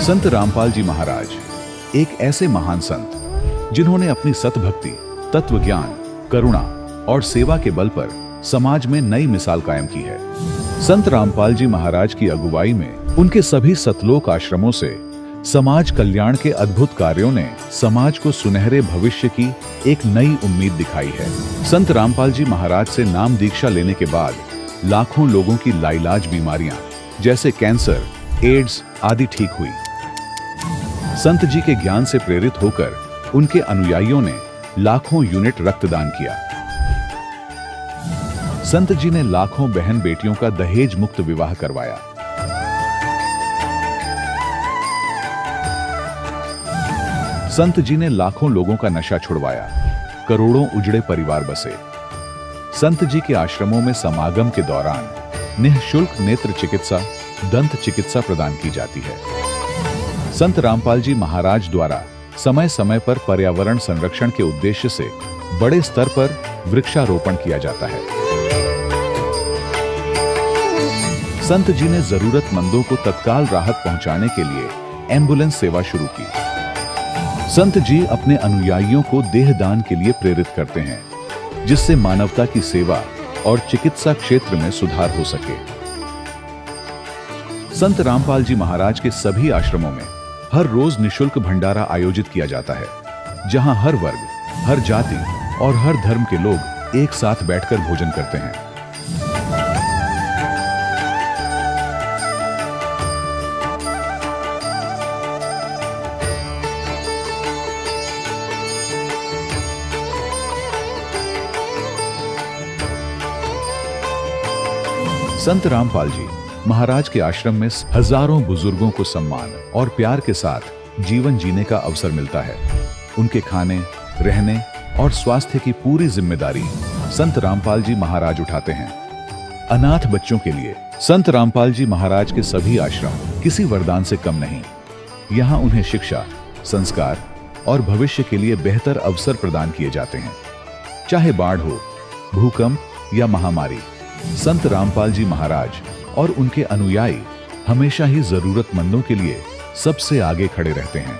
संत रामपाल जी महाराज एक ऐसे महान संत जिन्होंने अपनी सतभक्ति, तत्व ज्ञान, करुणा और सेवा के बल पर समाज में नई मिसाल कायम की है। संत रामपाल जी महाराज की अगुवाई में उनके सभी सतलोक आश्रमों से समाज कल्याण के अद्भुत कार्यों ने समाज को सुनहरे भविष्य की एक नई उम्मीद दिखाई है। संत रामपाल जी महाराज से नाम दीक्षा लेने के बाद लाखों लोगों की लाइलाज बीमारियां जैसे कैंसर, एड्स आदि ठीक हुई। संत जी के ज्ञान से प्रेरित होकर उनके अनुयायियों ने लाखों यूनिट रक्तदान किया। संत जी ने लाखों बहन बेटियों का दहेज मुक्त विवाह करवाया। संत जी ने लाखों लोगों का नशा छुड़वाया, करोड़ों उजड़े परिवार बसे। संत जी के आश्रमों में समागम के दौरान निःशुल्क नेत्र चिकित्सा, दंत चिकित्सा प्रदान की जाती है। संत रामपाल जी महाराज द्वारा समय समय पर पर्यावरण संरक्षण के उद्देश्य से बड़े स्तर पर वृक्षारोपण किया जाता है। संत जी ने जरूरतमंदों को तत्काल राहत पहुंचाने के लिए एम्बुलेंस सेवा शुरू की। संत जी अपने अनुयायियों को देहदान के लिए प्रेरित करते हैं, जिससे मानवता की सेवा और चिकित्सा क्षेत्र में सुधार हो सके। संत रामपाल जी महाराज के सभी आश्रमों में हर रोज निःशुल्क भंडारा आयोजित किया जाता है, जहां हर वर्ग, हर जाति और हर धर्म के लोग एक साथ बैठकर भोजन करते हैं। संत रामपाल जी महाराज के आश्रम में हजारों बुजुर्गों को सम्मान और प्यार के साथ जीवन जीने का अवसर मिलता है। उनके खाने, रहने और स्वास्थ्य की पूरी जिम्मेदारी संत रामपाल जी महाराज उठाते हैं। अनाथ बच्चों के लिए संत रामपाल जी महाराज के सभी आश्रम किसी वरदान से कम नहीं। यहाँ उन्हें शिक्षा, संस्कार और भविष्य के लिए बेहतर अवसर प्रदान किए जाते हैं। चाहे बाढ़ हो, भूकंप या महामारी, संत रामपाल जी महाराज और उनके अनुयायी हमेशा ही जरूरतमंदों के लिए सबसे आगे खड़े रहते हैं।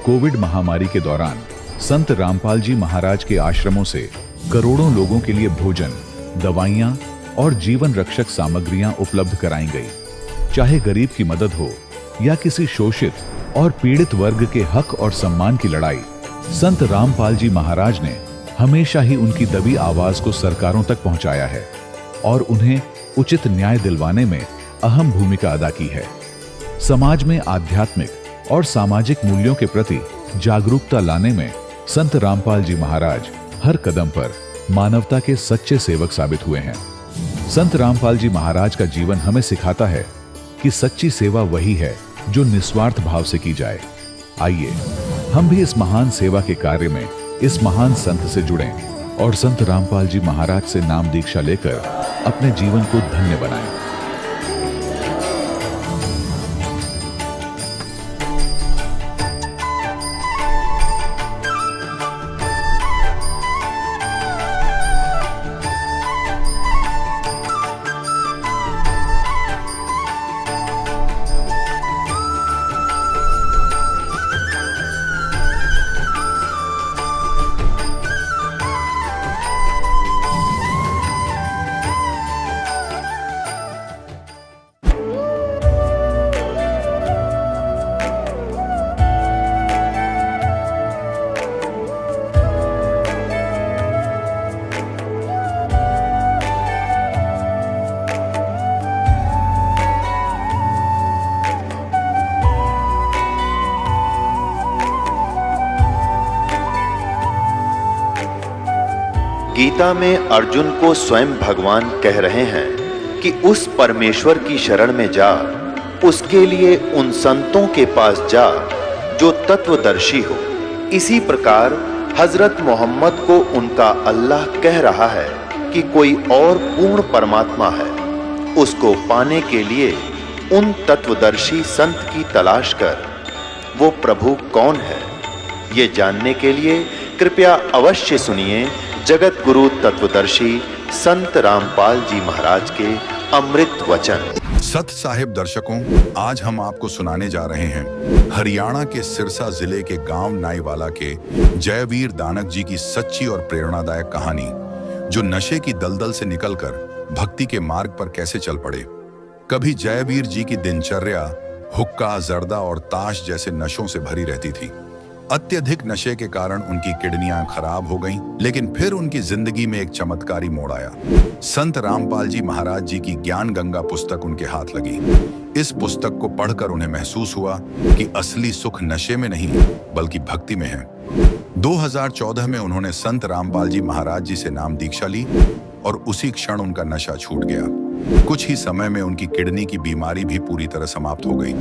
कोविड महामारी के दौरान संत रामपाल जी महाराज के आश्रमों से करोड़ों लोगों के लिए भोजन, दवाइयां और जीवन रक्षक सामग्रियां उपलब्ध कराई गई। चाहे गरीब की मदद हो या किसी शोषित और पीड़ित वर्ग के हक और सम्मान की लड़ाई, संत रामपाल जी महाराज ने हमेशा ही उनकी दबी आवाज को सरकारों तक पहुंचाया है और उन्हें उचित न्याय दिलवाने में अहम भूमिका अदा की है। समाज में आध्यात्मिक और सामाजिक मूल्यों के प्रति जागरूकता लाने में संत रामपाल जी महाराज हर कदम पर मानवता के सच्चे सेवक साबित हुए हैं। संत रामपाल जी महाराज का जीवन हमें सिखाता है कि सच्ची सेवा वही है जो निस्वार्थ भाव से की जाए। आइए हम भी इस महान सेवा के कार्य में इस महान संत से जुड़ें और संत रामपाल जी महाराज से नाम दीक्षा लेकर अपने जीवन को धन्य बनाएं। गीता में अर्जुन को स्वयं भगवान कह रहे हैं कि उस परमेश्वर की शरण में जा, उसके लिए उन संतों के पास जा जो तत्वदर्शी हो। इसी प्रकार हजरत मोहम्मद को उनका अल्लाह कह रहा है कि कोई और पूर्ण परमात्मा है। उसको पाने के लिए उन तत्वदर्शी संत की तलाश कर। वो प्रभु कौन है, ये जानने के लिए कृपया अवश्य सुनिए जगत गुरु तत्वदर्शी संत रामपाल जी महाराज के अमृत वचन। सत साहिब दर्शकों, आज हम आपको सुनाने जा रहे हैं हरियाणा के सिरसा जिले के गांव नाईवाला के जयवीर दानक जी की सच्ची और प्रेरणादायक कहानी, जो नशे की दलदल से निकलकर भक्ति के मार्ग पर कैसे चल पड़े। कभी जयवीर जी की दिनचर्या हुक्का, जर्दा और ताश जैसे नशों से भरी रहती थी। अत्यधिक नशे के कारण उनकी किडनियां खराब हो गईं, लेकिन फिर उनकी जिंदगी में एक चमत्कारी मोड़ आया। संत रामपाल जी महाराज जी की ज्ञान गंगा पुस्तक उनके हाथ लगी। इस पुस्तक को पढ़कर उन्हें महसूस हुआ कि असली सुख नशे में नहीं बल्कि भक्ति में है। 2014 में उन्होंने संत रामपाल जी महाराज जी से नाम दीक्षा ली और उसी क्षण उनका नशा छूट गया। कुछ ही समय में उनकी किडनी की बीमारी भी पूरी तरह समाप्त हो गई।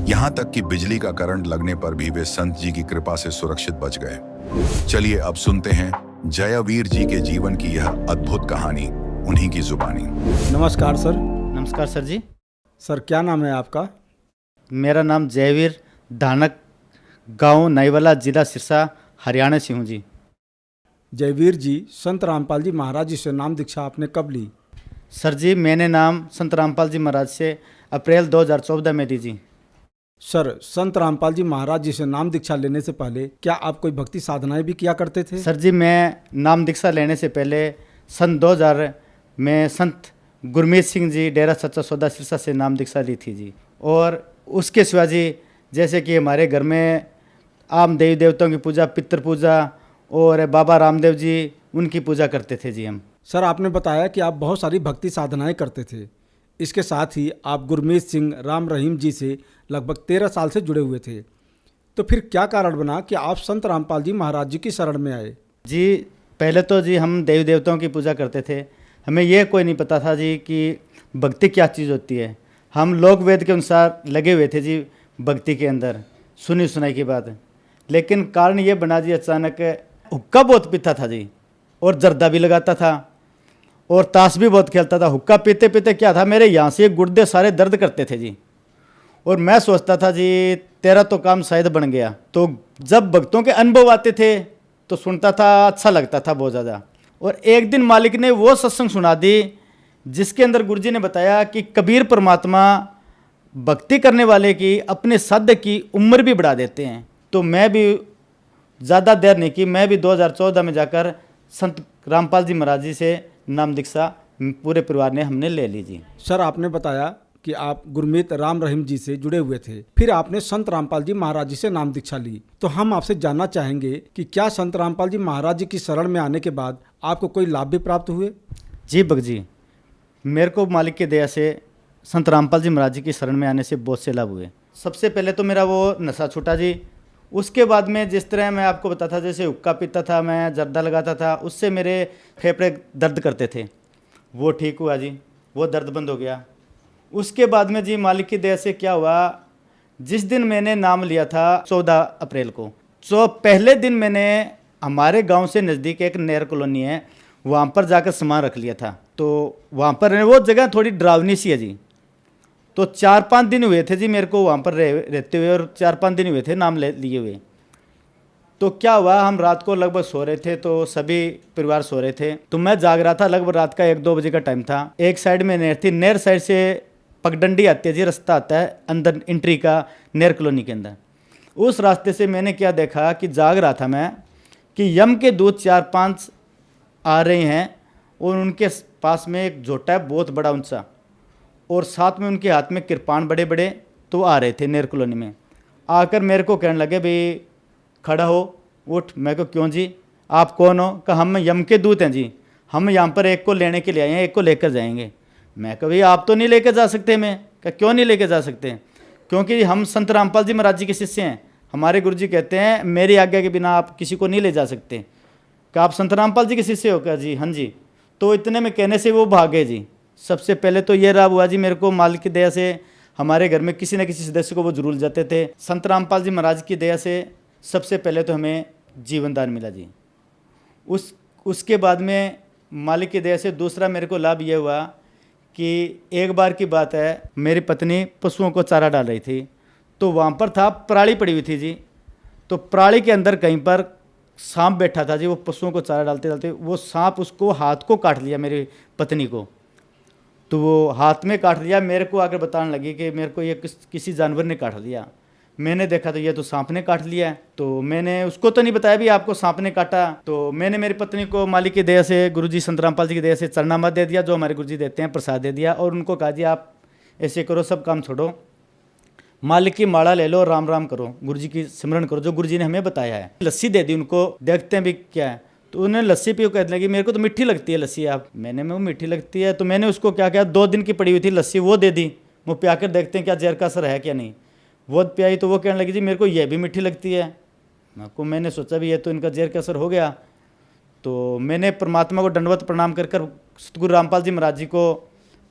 यहाँ तक कि बिजली का करंट लगने पर भी वे संत जी की कृपा से सुरक्षित बच गए। चलिए अब सुनते हैं जयवीर जी के जीवन की यह अद्भुत कहानी उन्हीं की जुबानी। नमस्कार सर। नमस्कार सर जी। सर क्या नाम है आपका? मेरा नाम जयवीर धानक, गांव नाईवाला, जिला सिरसा, हरियाणा से हूँ जी। जयवीर जी, संत रामपाल जी महाराज जी से नाम दीक्षा आपने कब ली? सर जी, मैंने नाम संत रामपाल जी महाराज से अप्रैल 2014 में दी जी। सर, संत रामपाल जी महाराज जी से नाम दीक्षा लेने से पहले क्या आप कोई भक्ति साधनाएं भी किया करते थे? सर जी, मैं नाम दीक्षा लेने से पहले सन 2000 में संत गुरमीत सिंह जी, डेरा सच्चा सौदा, सिरसा से नाम दीक्षा ली थी जी। और उसके सिवा जी, जैसे कि हमारे घर में आम देवी देवताओं की पूजा, पितृ पूजा और बाबा रामदेव जी, उनकी पूजा करते थे जी हम। सर, आपने बताया कि आप बहुत सारी भक्ति साधनाएं करते थे। इसके साथ ही आप गुरमीत सिंह, राम रहीम जी से लगभग 13 साल से जुड़े हुए थे। तो फिर क्या कारण बना कि आप संत रामपाल जी महाराज जी की शरण में आए? जी, पहले तो जी हम देवी देवताओं की पूजा करते थे। हमें यह कोई नहीं पता था जी कि भक्ति क्या चीज़ होती है। हम लोक वेद के अनुसार लगे हुए थे जी भक्ति के अंदर, सुनी सुनाई की बात। लेकिन कारण ये बना जी, अचानक हुक्का बहुत पीता था जी, और जर्दा भी लगाता था, और ताश भी बहुत खेलता था। हुक्का पीते पीते क्या था, मेरे यहाँ से गुर्दे सारे दर्द करते थे जी। और मैं सोचता था जी तेरा तो काम शायद बन गया। तो जब भक्तों के अनुभव आते थे तो सुनता था, अच्छा लगता था बहुत ज़्यादा। और एक दिन मालिक ने वो सत्संग सुना दी जिसके अंदर गुरुजी ने बताया कि कबीर परमात्मा भक्ति करने वाले की, अपने साधक की उम्र भी बढ़ा देते हैं। तो मैं भी ज़्यादा देर नहीं की, मैं भी 2014 में जाकर संत रामपाल जी महाराज जी से नाम दीक्षा पूरे परिवार ने हमने ले ली जी। सर, आपने बताया कि आप गुरमीत राम रहीम जी से जुड़े हुए थे, फिर आपने संत रामपाल जी महाराज जी से नाम दीक्षा ली। तो हम आपसे जानना चाहेंगे कि क्या संत रामपाल जी महाराज जी की शरण में आने के बाद आपको कोई लाभ भी प्राप्त हुए? जी भक्त जी, मेरे को मालिक की दया से संत रामपाल जी महाराज जी की शरण में आने से बहुत से लाभ हुए। सबसे पहले तो मेरा वो नशा छूटा जी। उसके बाद में जिस तरह मैं आपको बताता था, जैसे हुक्का पीता था, मैं जर्दा लगाता था, उससे मेरे फेफड़े दर्द करते थे, वो ठीक हुआ जी, वो दर्द बंद हो गया। उसके बाद में जी मालिक की दया से क्या हुआ, जिस दिन मैंने नाम लिया था 14 अप्रैल को, तो पहले दिन मैंने हमारे गांव से नज़दीक एक नहर कॉलोनी है, वहाँ पर जाकर सामान रख लिया था। तो वहाँ पर वो जगह थोड़ी डरावनी सी है जी। तो 4-5 दिन हुए थे जी मेरे को वहाँ पर रहते हुए, और 4-5 दिन हुए थे नाम लिए हुए। तो क्या हुआ, हम रात को लगभग सो रहे थे, तो सभी परिवार सो रहे थे, तो मैं जाग रहा था। लगभग रात का 1-2 बजे का टाइम था। एक साइड में नहर थी, नहर साइड से पगडंडी आती है जी, रास्ता आता है अंदर एंट्री का नहर कॉलोनी के अंदर। उस रास्ते से मैंने क्या देखा कि जाग रहा था मैं, कि यम के दूत 4-5 आ रहे हैं, और उनके पास में एक झोटा है बहुत बड़ा ऊंचा, और साथ में उनके हाथ में कृपाण बड़े बड़े, तो आ रहे थे नहर कॉलोनी में। आकर मेरे को कहने लगे, भाई खड़ा हो, उठ। मैं को क्यों जी, आप कौन हो? कहा हम यम के दूत हैं जी, हम यहाँ पर एक को लेने के लिए आए हैं, एक को लेकर जाएंगे। मैं कहा भाई आप तो नहीं लेकर जा सकते। मैं कहा क्यों नहीं लेकर जा सकते? क्योंकि हम संत रामपाल जी महाराज जी के शिष्य हैं, हमारे गुरुजी कहते हैं मेरी आज्ञा के बिना आप किसी को नहीं ले जा सकते। कहा आप संत रामपाल जी के शिष्य हो? कहा जी हाँ जी। तो इतने में कहने से वो भागे जी। सबसे पहले तो ये रहा हुआ जी, मेरे को मालिक की दया से हमारे घर में किसी न किसी सदस्य को वो जरूर जाते थे। संत रामपाल जी महाराज की दया से सबसे पहले तो हमें जीवन दान मिला जी। उसके बाद में मालिक की दया से दूसरा मेरे को लाभ ये हुआ कि एक बार की बात है, मेरी पत्नी पशुओं को चारा डाल रही थी, तो वहाँ पर था पराली पड़ी हुई थी जी। तो पराली के अंदर कहीं पर सांप बैठा था जी। वो पशुओं को चारा डालते डालते वो सांप उसको हाथ को काट लिया मेरी पत्नी को, तो वो हाथ में काट लिया, मेरे को आकर बताने लगी कि मेरे को ये किसी जानवर ने काट लिया। मैंने देखा तो ये तो सांप ने काट लिया है। तो मैंने उसको तो नहीं बताया भी आपको सांप ने काटा। तो मैंने मेरी पत्नी को मालिक की दया से, गुरुजी संत रामपाल जी की दया से चरनामत दे दिया, जो हमारे गुरुजी देते हैं, प्रसाद दे दिया, और उनको कहा जी आप ऐसे करो, सब काम छोड़ो, मालिक की माला ले लो, राम राम करो, गुरुजी की सिमरन करो, जो गुरुजी ने हमें बताया है। लस्सी दे दी उनको, देखते हैं भी क्या है। तो उन्होंने लस्सी पी, कहने लगी मेरे को तो मीठी लगती है लस्सी आप। मैंने वो मीठी लगती है, तो मैंने उसको क्या किया, 2 दिन की पड़ी हुई थी लस्सी, वो दे दी, वो पिया कर देखते हैं क्या जहर का असर है क्या नहीं। वो पियाई तो वो कहने लगी जी मेरे को ये भी मीठी लगती है। मैंने सोचा भी ये तो इनका जहर का असर हो गया। तो मैंने परमात्मा को दंडवत प्रणाम कर सतगुरु रामपाल जी महाराज जी को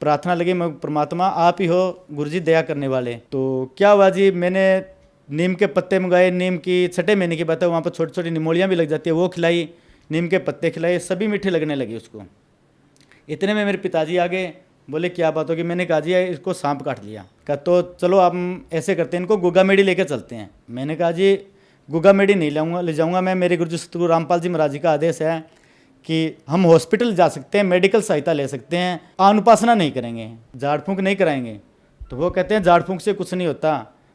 प्रार्थना लगी, मैं परमात्मा आप ही हो गुरुजी दया करने वाले। तो क्या हुआ जी, मैंने नीम के पत्ते मंगाए, नीम की 6 महीने की बात है, वहाँ पर छोटी छोटी निमोलियाँ भी लग जाती है, वो खिलाई, नीम के पत्ते खिलाए, सभी मीठे लगने लगे उसको। इतने में मेरे पिताजी आ गए, बोले क्या बात होगी। मैंने कहा जी इसको सांप काट लिया। कहा तो चलो हम ऐसे करते हैं, इनको गुगा मेडी लेके चलते हैं। मैंने कहा जी गुगा मेडी नहीं ले जाऊँगा मैं, मेरे गुरुजी सतगुरु रामपाल जी महाराज जी का आदेश है कि हम हॉस्पिटल जा सकते हैं, मेडिकल सहायता ले सकते हैं, अनुपासना नहीं करेंगे, झाड़ फूँक नहीं कराएंगे। तो वो कहते हैं झाड़ फूँक से कुछ नहीं होता।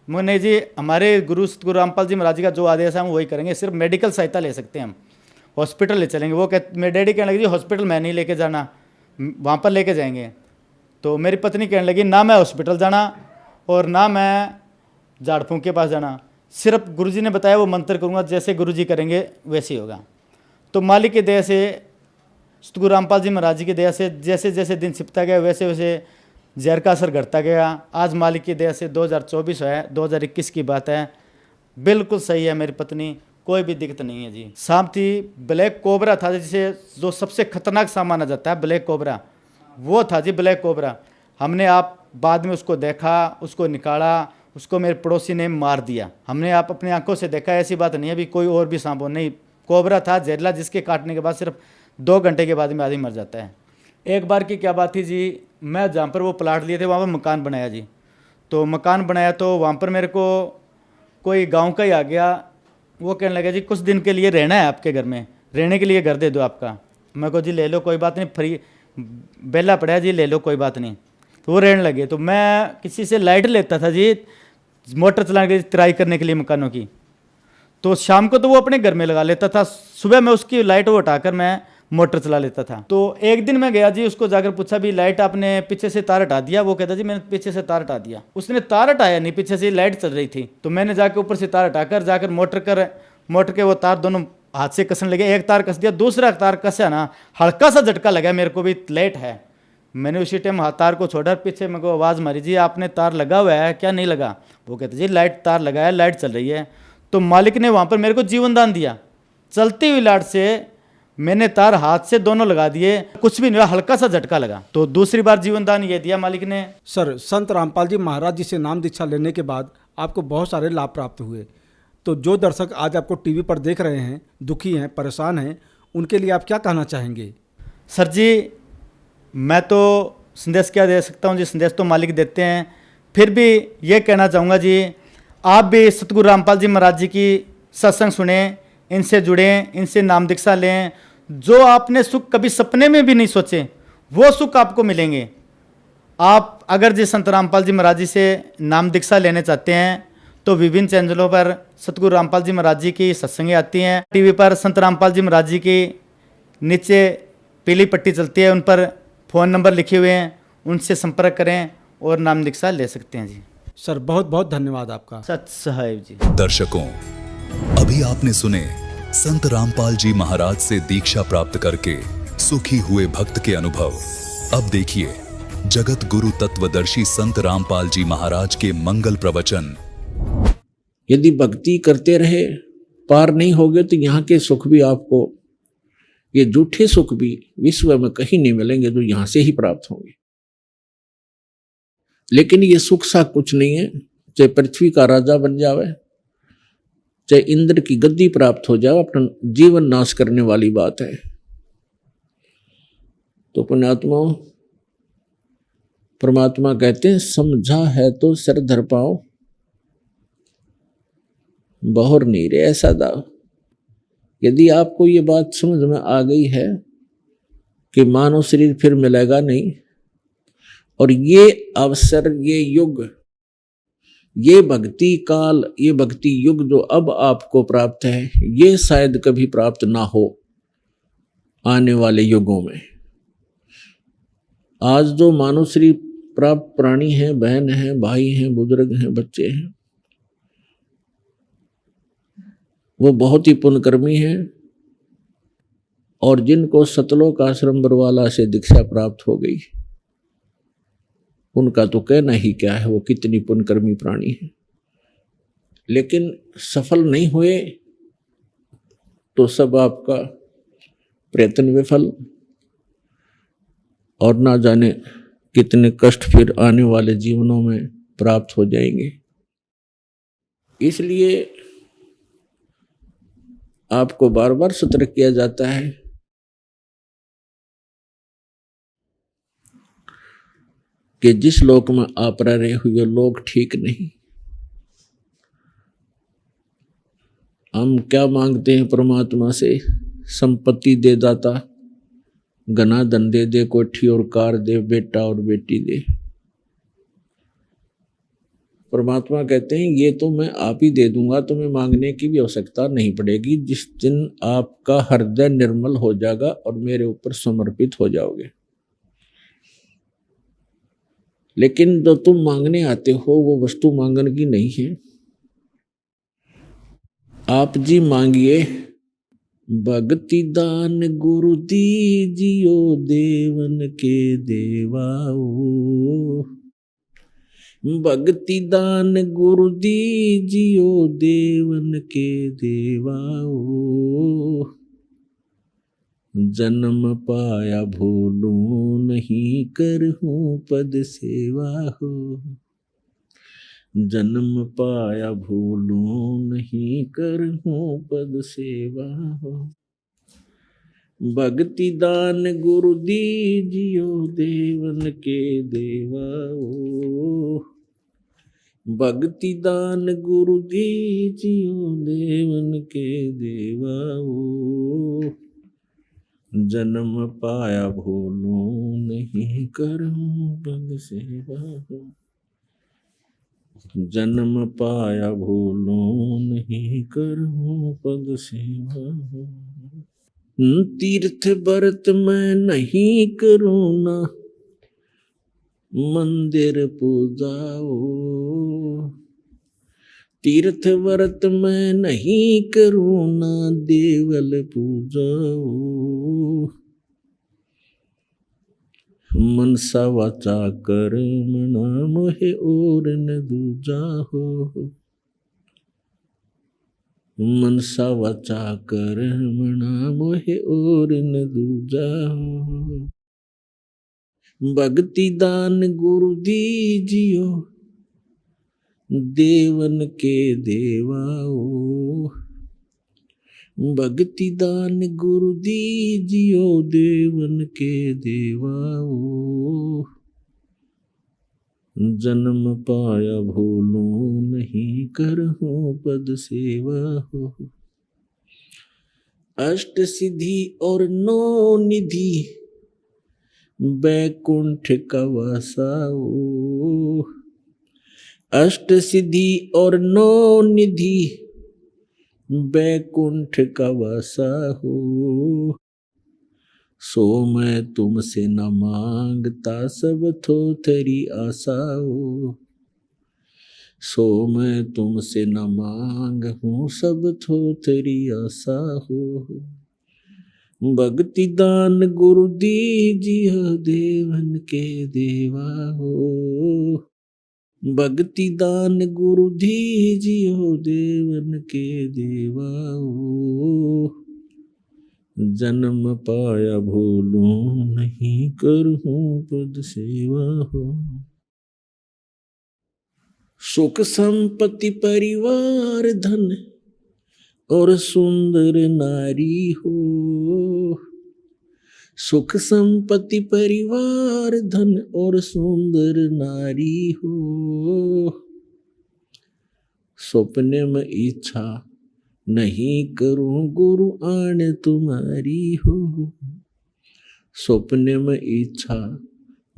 मैं नहीं जी, हमारे गुरु सतगुरु रामपाल जी महाराज जी का जो आदेश है हम वही करेंगे, सिर्फ मेडिकल सहायता ले सकते हैं, हम हॉस्पिटल ले चलेंगे। वो मेरे डैडी कहने लगे जी हॉस्पिटल मैं नहीं लेके जाना, वहाँ पर लेके जाएंगे। तो मेरी पत्नी कहने लगी ना मैं हॉस्पिटल जाना और ना मैं झाड़ फूँक के पास जाना, सिर्फ गुरुजी ने बताया वो मंत्र करूँगा, जैसे गुरुजी करेंगे वैसे ही होगा। तो मालिक की दया से, सतगुरु रामपाल जी महाराज जी की दया से जैसे जैसे दिन छिपता गया वैसे वैसे जहर का असर घटता गया। आज मालिक की दया से 2024 है, 2021 की बात है, बिल्कुल सही है मेरी पत्नी, कोई भी दिक्कत नहीं है जी। सांप थी, ब्लैक कोबरा था, जिसे जो सबसे खतरनाक सांप माना जाता है ब्लैक कोबरा, वो था जी ब्लैक कोबरा। हमने आप बाद में उसको देखा, उसको निकाला, उसको मेरे पड़ोसी ने मार दिया। हमने आप अपनी आंखों से देखा, ऐसी बात नहीं है भी कोई और भी सांप हो, नहीं, कोबरा था जहरीला, जिसके काटने के बाद सिर्फ 2 घंटे के बाद में आदमी मर जाता है। एक बार की क्या बात थी जी, मैं जहाँ पर वो प्लाट लिए थे वहाँ पर मकान बनाया जी। तो मकान बनाया तो वहाँ पर मेरे को कोई गांव का ही आ गया, वो कहने लगा जी कुछ दिन के लिए रहना है आपके घर में, रहने के लिए घर दे दो आपका। मैं को जी ले लो कोई बात नहीं, फ्री बेला पड़ा है जी, ले लो कोई बात नहीं। तो वो रहने लगे। तो मैं किसी से लाइट लेता था जी, मोटर चलाने के लिए, ट्राई करने के लिए मकानों की। तो शाम को तो वो अपने घर में लगा लेता था, सुबह मैं उसकी लाइट वो हटाकर मैं मोटर चला लेता था। तो एक दिन मैं गया जी, उसको जाकर पूछा भी लाइट आपने पीछे से तार हटा दिया? वो कहता जी मैंने पीछे से तार हटा दिया। उसने तार हटाया नहीं, पीछे से लाइट चल रही थी। तो मैंने जाकर ऊपर से तार हटाकर जाकर मोटर के वो तार दोनों हाथ से कसने लगे। एक तार कस दिया, दूसरा तार कसा ना, हल्का सा झटका लगा मेरे को भी, लाइट है। मैंने उसी टाइम तार को छोड़ा, पीछे मेरे को आवाज़ मारी जी आपने तार लगा हुआ है क्या? नहीं लगा। वो कहते जी लाइट तार लगा है, लाइट चल रही है। तो मालिक ने वहाँ पर मेरे को जीवन दान दिया, चलती हुई लाइट से मैंने तार हाथ से दोनों लगा दिए, कुछ भी नहीं हुआ, हल्का सा झटका लगा। तो दूसरी बार जीवन दान ये दिया मालिक ने। सर, संत रामपाल जी महाराज जी से नाम दीक्षा लेने के बाद आपको बहुत सारे लाभ प्राप्त हुए। तो जो दर्शक आज आपको टीवी पर देख रहे हैं, दुखी हैं, परेशान हैं, उनके लिए आप क्या कहना चाहेंगे? सर जी, मैं तो संदेश क्या दे सकता हूँ जी, संदेश तो मालिक देते हैं। फिर भी ये कहना चाहूँगा जी, आप भी सतगुरु रामपाल जी महाराज जी की सत्संग सुने, इनसे जुड़ें, इनसे नाम दीक्षा लें। जो आपने सुख कभी सपने में भी नहीं सोचे, वो सुख आपको मिलेंगे। आप अगर जी संत रामपाल जी महाराज जी से नाम दीक्षा लेने चाहते हैं तो विभिन्न चैनलों पर सतगुरु रामपाल जी महाराज जी की सत्संगें आती हैं। टीवी पर संत रामपाल जी महाराज जी की नीचे पीली पट्टी चलती है, उन पर फ़ोन नंबर लिखे हुए हैं, उनसे संपर्क करें और नाम दीक्षा ले सकते हैं जी। सर, बहुत बहुत धन्यवाद आपका। सत साहिब जी। दर्शकों, अभी आपने सुने संत रामपाल जी महाराज से दीक्षा प्राप्त करके सुखी हुए भक्त के अनुभव। अब देखिए जगत गुरु तत्वदर्शी संत रामपाल जी महाराज के मंगल प्रवचन। यदि भक्ति करते रहे, पार नहीं होगे तो यहाँ के सुख भी आपको, ये झूठे सुख भी विश्व में कहीं नहीं मिलेंगे, जो यहाँ से ही प्राप्त होंगे। लेकिन ये सुख सा कुछ नहीं है, चाहे पृथ्वी का राजा बन जावे, चाहे इंद्र की गद्दी प्राप्त हो जाए, अपना जीवन नाश करने वाली बात है। तो पुण्यात्मा, परमात्मा कहते हैं समझा है तो सिर धर पाओ, बहुर नहीं रे ऐसा दाव। यदि आपको ये बात समझ में आ गई है कि मानव शरीर फिर मिलेगा नहीं, और ये अवसर, ये युग, ये भक्ति काल, ये भक्ति युग जो अब आपको प्राप्त है, ये शायद कभी प्राप्त ना हो आने वाले युगों में। आज जो मानुश्री प्राप्त प्राणी हैं, बहन हैं, भाई हैं, बुजुर्ग हैं, बच्चे हैं, वो बहुत ही पुण्यकर्मी हैं। और जिनको सतलोक आश्रम बरवाला से दीक्षा प्राप्त हो गई, उनका तो कहना ही क्या है, वो कितनी पुण्यकर्मी प्राणी है। लेकिन सफल नहीं हुए तो सब आपका प्रयत्न विफल, और ना जाने कितने कष्ट फिर आने वाले जीवनों में प्राप्त हो जाएंगे। इसलिए आपको बार बार सतर्क किया जाता है कि जिस लोक में आप रह रहे हो ये लोक ठीक नहीं। हम क्या मांगते हैं परमात्मा से? संपत्ति दे दाता, घना धन दे दे, कोठी और कार दे, बेटा और बेटी दे। परमात्मा कहते हैं ये तो मैं आप ही दे दूंगा, तुम्हें मांगने की भी आवश्यकता नहीं पड़ेगी जिस दिन आपका हृदय निर्मल हो जाएगा और मेरे ऊपर समर्पित हो जाओगे। लेकिन जो तुम मांगने आते हो वो वस्तु मांगने की नहीं है। आप जी मांगिए, भक्ति दान गुरु दीजियो देवन के देवाओ, भक्ति दान गुरु दीजियो देवन के देवाओ, जन्म पाया भूलूं नहीं करहूं पद सेवा हो, जन्म पाया भूलूं नहीं करहूं पद सेवा हो, भक्ति दान गुरु दीजियो देवन के देवाओ, भक्ति दान गुरु दीजियो देवन के देवाओ, जन्म पाया भूलूं नहीं करहूं पद सेवा हो, जन्म पाया भूलूं नहीं करहूं पद सेवा हो। तीर्थ व्रत मैं नहीं करूँ ना मंदिर पूजाओ, तीर्थ व्रत मैं नहीं करूँ ना देवल पूजाओ, मनसा वाचा कर्मणा मोहे और न दूजा हो, मनसा वाचा कर्मणा मोहे और न दूजा हो, भक्ति दान गुरु दीजियो देवन के देवाओ, भक्ति दान गुरु दीजियो देवन के देवाओ, जन्म पाया भूलूं नहीं करहूं पद सेवा हो, अष्ट सिद्धि और नौ निधि बैकुंठ का वासाओ, अष्ट सिद्धि और नौ निधि बैकुंठ का वासा हो, सो मैं तुमसे न मांगता सब थोथरी आशा हो, सो मैं तुमसे न मांग हूँ सब थोथरी आशा हो, भक्ति दान गुरु दीजियो देवन के देवा हो, भक्ति दान गुरु दीजियो देवन के देवा हो, जन्म पाया भूलूं नहीं करहूं पद सेवा हो, सुख संपत्ति परिवार धन और सुंदर नारी हो, सुख संपत्ति परिवार धन और सुंदर नारी हो, स्वप्न में इच्छा नहीं करूं गुरु आण तुम्हारी हो, स्वप्न में इच्छा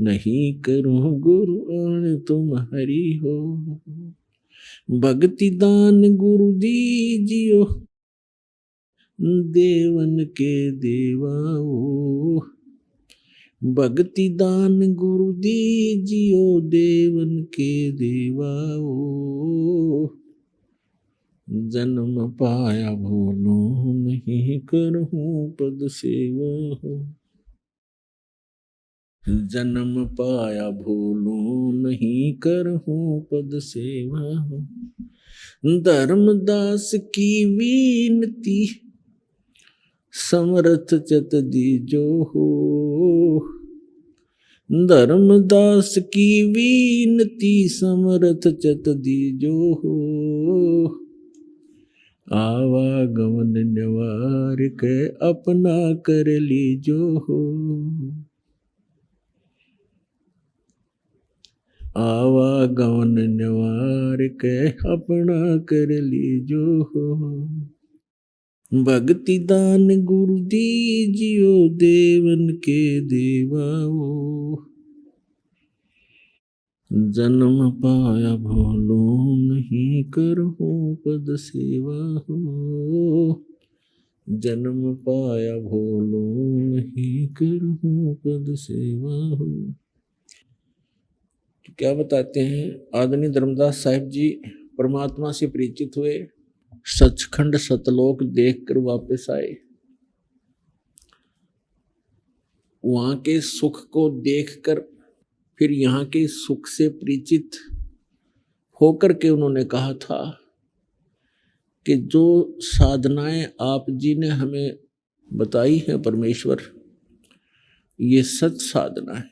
नहीं करूं गुरु आन तुम हरि हो। भक्ति दान गुरु दीजियो देवन के देवाओ। भक्ति दान गुरु दीजियो देवन के देवाओ। जन्म पाया भूलो नहीं करहूं पद सेवा हो। जन्म पाया भूलो नहीं करहूं पद सेवा हो। धर्मदास की विनती समर्थ चत दीजो हो। धर्मदास की विनती समर्थ चत दीजो हो। आवागमन निवार के अपना कर लीजो हो। आवागमन निवार के अपना कर लीजो हो। भक्ति दान गुरु दीजियो देवन के देवाओ। जन्म पाया भूलो नहीं करहूं पद सेवा हो। जन्म पाया भूलो नहीं करहूं पद सेवा हो। तो क्या बताते हैं, आदरणीय धर्मदास साहिब जी परमात्मा से परिचित हुए, सचखंड सतलोक देखकर वापस आए। वहां के सुख को देखकर फिर यहाँ के सुख से परिचित होकर के उन्होंने कहा था कि जो साधनाएं आप जी ने हमें बताई है परमेश्वर, ये सच साधना है।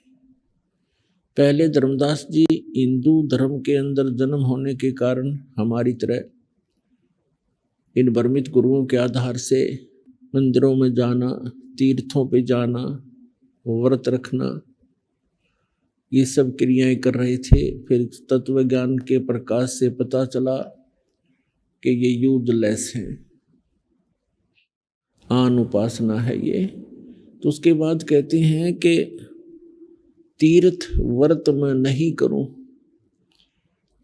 पहले धर्मदास जी हिंदू धर्म के अंदर जन्म होने के कारण हमारी तरह इन भ्रमित गुरुओं के आधार से मंदिरों में जाना, तीर्थों पे जाना, व्रत रखना, ये सब क्रियाएं कर रहे थे। फिर तत्व ज्ञान के प्रकाश से पता चला कि ये यूजलेस है, आन उपासना है ये। तो उसके बाद कहते हैं कि तीर्थ व्रत में नहीं करूं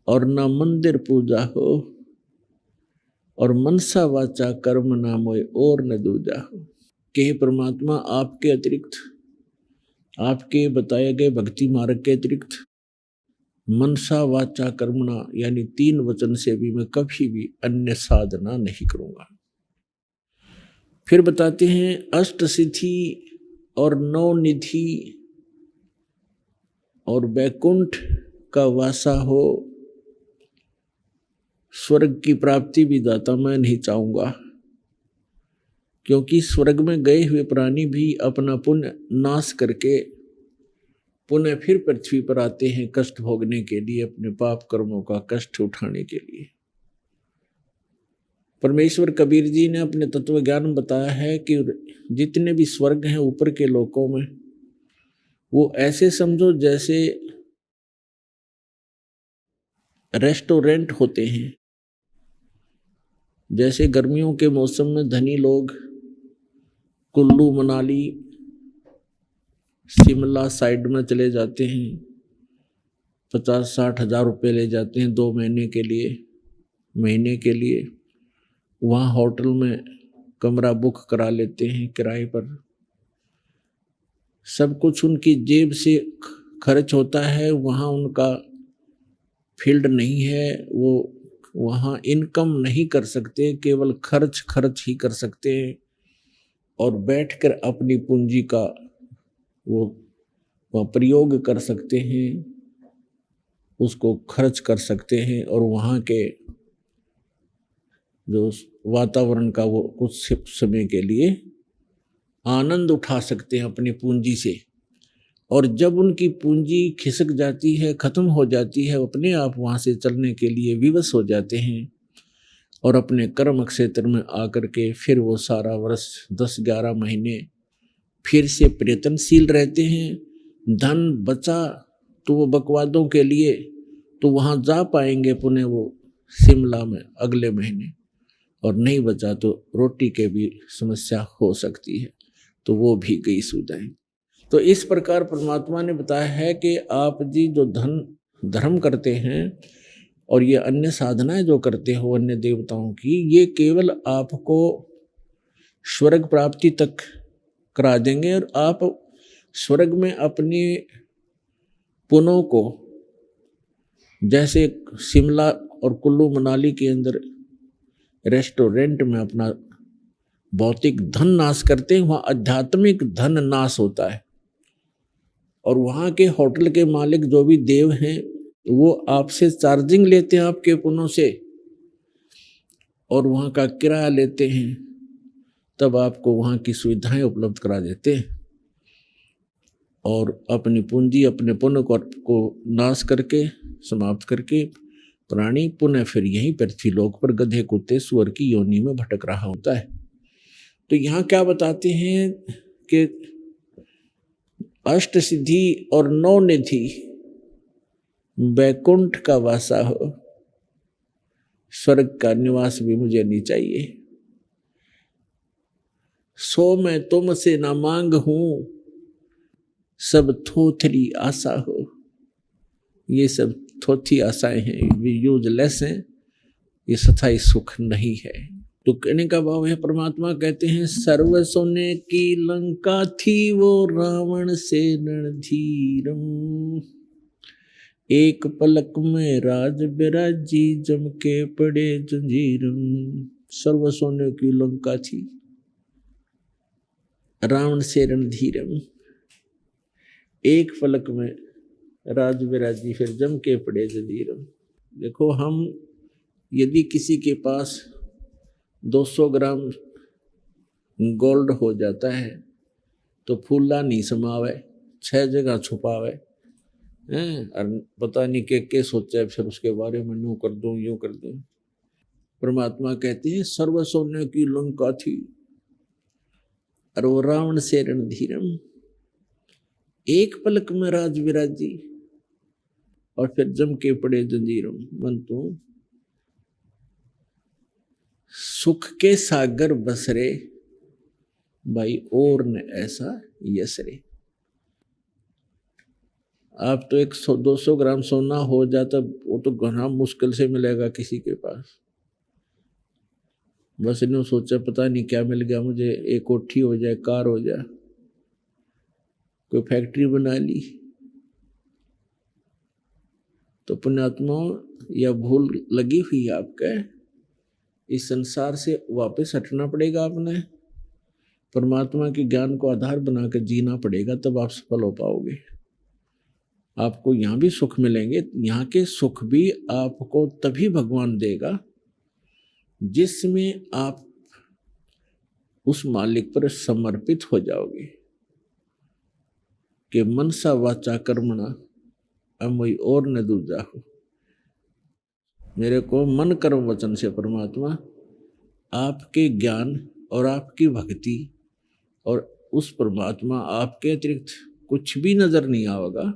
और ना मंदिर पूजा हो और मनसा वाचा कर्म ना मोय और न दूजा हो। कि परमात्मा आपके अतिरिक्त, आपके बताए गए भक्ति मार्ग के अतिरिक्त मनसा वाचा कर्मणा यानी 3 वचन से भी मैं कभी भी अन्य साधना नहीं करूंगा। फिर बताते हैं अष्ट सिद्धि और 9 निधि और वैकुंठ का वासा हो, स्वर्ग की प्राप्ति भी दाता मैं नहीं चाहूंगा, क्योंकि स्वर्ग में गए हुए प्राणी भी अपना पुण्य नाश करके पुनः फिर पृथ्वी पर आते हैं कष्ट भोगने के लिए, अपने पाप कर्मों का कष्ट उठाने के लिए। परमेश्वर कबीर जी ने अपने तत्व ज्ञान में बताया है कि जितने भी स्वर्ग हैं ऊपर के लोकों में, वो ऐसे समझो जैसे रेस्टोरेंट होते हैं। जैसे गर्मियों के मौसम में धनी लोग कुल्लू मनाली शिमला साइड में चले जाते हैं, 50-60 हज़ार रुपये ले जाते हैं 2 महीने के लिए। वहाँ होटल में कमरा बुक करा लेते हैं किराए पर। सब कुछ उनकी जेब से खर्च होता है, वहाँ उनका फील्ड नहीं है, वो वहाँ इनकम नहीं कर सकते, केवल खर्च ही कर सकते हैं और बैठकर अपनी पूंजी का वो प्रयोग कर सकते हैं, उसको खर्च कर सकते हैं और वहाँ के जो वातावरण का वो कुछ समय के लिए आनंद उठा सकते हैं अपनी पूंजी से। और जब उनकी पूंजी खिसक जाती है, खत्म हो जाती है, अपने आप वहाँ से चलने के लिए विवश हो जाते हैं और अपने कर्म क्षेत्र में आकर के फिर वो सारा वर्ष 10-11 महीने फिर से प्रयत्नशील रहते हैं। धन बचा तो वो बकवादों के लिए तो वहाँ जा पाएंगे पुनः वो शिमला में अगले महीने, और नहीं बचा तो रोटी के भी समस्या हो सकती है, तो वो भी गई सुधाएं। तो इस प्रकार परमात्मा ने बताया है कि आप जी जो धर्म करते हैं और ये अन्य साधनाएं जो करते हो अन्य देवताओं की, ये केवल आपको स्वर्ग प्राप्ति तक करा देंगे और आप स्वर्ग में अपनी पुनों को, जैसे शिमला और कुल्लू मनाली के अंदर रेस्टोरेंट में अपना भौतिक धन नाश करते हैं, वहाँ आध्यात्मिक धन नाश होता है। और वहाँ के होटल के मालिक जो भी देव हैं वो आपसे चार्जिंग लेते हैं आपके पुनों से और वहाँ का किराया लेते हैं, तब आपको वहाँ की सुविधाएं उपलब्ध करा देते हैं और अपनी पूंजी अपने पुण्य को नाश करके समाप्त करके प्राणी पुनः फिर यहीं पृथ्वीलोक पर गधे कुत्ते सुअर की योनि में भटक रहा होता है। तो यहाँ क्या बताते हैं कि अष्ट सिद्धि और 9 निधि बैकुंठ का वासा हो, स्वर्ग का निवास भी मुझे नहीं चाहिए। सो मैं तुमसे ना मांग हूं, सब थोथरी आशा हो। ये सब थोथी आशाएं हैं, ये यूजलेस हैं, ये सथाई सुख नहीं है। तो कहने का भाव है, परमात्मा कहते हैं सर्व सोने की लंका थी वो रावण से रणधीरम, एक पलक में राज बिराजी जम के पड़े जंजीरम। सर्व सोने की लंका थी रावण से रणधीरम, एक पलक में राज बिराजी फिर जम के पड़े जंजीरम। देखो, हम यदि किसी के पास 200 ग्राम गोल्ड हो जाता है तो फूला नहीं समावे, 6 जगह छुपावे हैं, और पता नहीं के सोचा है फिर उसके बारे में यूं कर दूं यूं कर दूं। परमात्मा कहते हैं सर्व सोने की लंका थी और वो रावण से रणधीरम, एक पलक में राज विराजी और फिर जम के पड़े जंजीरम। मन तू सुख के सागर बसरे भाई और न ऐसा यसरे। आप तो 100-200 ग्राम सोना हो जाता, वो तो घना मुश्किल से मिलेगा किसी के पास। बस इन्होंने सोचा पता नहीं क्या मिल गया मुझे, एक कोठी हो जाए, कार हो जाए, कोई फैक्ट्री बना ली। तो पुण्यात्मा यह भूल लगी हुई आपके, इस संसार से वापस हटना पड़ेगा। आपने परमात्मा के ज्ञान को आधार बनाकर जीना पड़ेगा, तब आप सफल हो पाओगे। आपको यहाँ भी सुख मिलेंगे, यहाँ के सुख भी आपको तभी भगवान देगा जिसमें आप उस मालिक पर समर्पित हो जाओगे कि मनसा वाचा कर्मणा अमोई और न दूजा हो। मेरे को मन कर्म वचन से परमात्मा आपके ज्ञान और आपकी भक्ति और उस परमात्मा आपके अतिरिक्त कुछ भी नजर नहीं आएगा।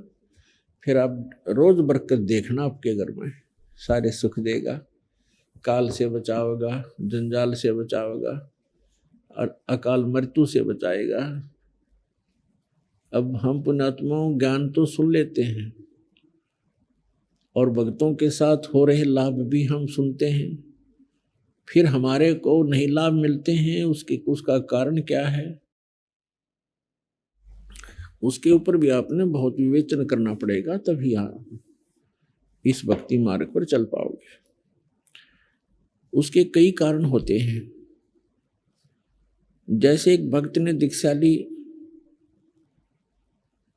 फिर आप रोज बरकत देखना, आपके घर में सारे सुख देगा, काल से बचावेगा, जंजाल से बचावेगा और अकाल मृत्यु से बचाएगा। अब हम पुण्यात्माओं ज्ञान तो सुन लेते हैं और भक्तों के साथ हो रहे लाभ भी हम सुनते हैं, फिर हमारे को नहीं लाभ मिलते हैं। उसका कारण क्या है, उसके ऊपर भी आपने बहुत विवेचन करना पड़ेगा, तभी आप इस भक्ति मार्ग पर चल पाओगे। उसके कई कारण होते हैं। जैसे एक भक्त ने दीक्षा ली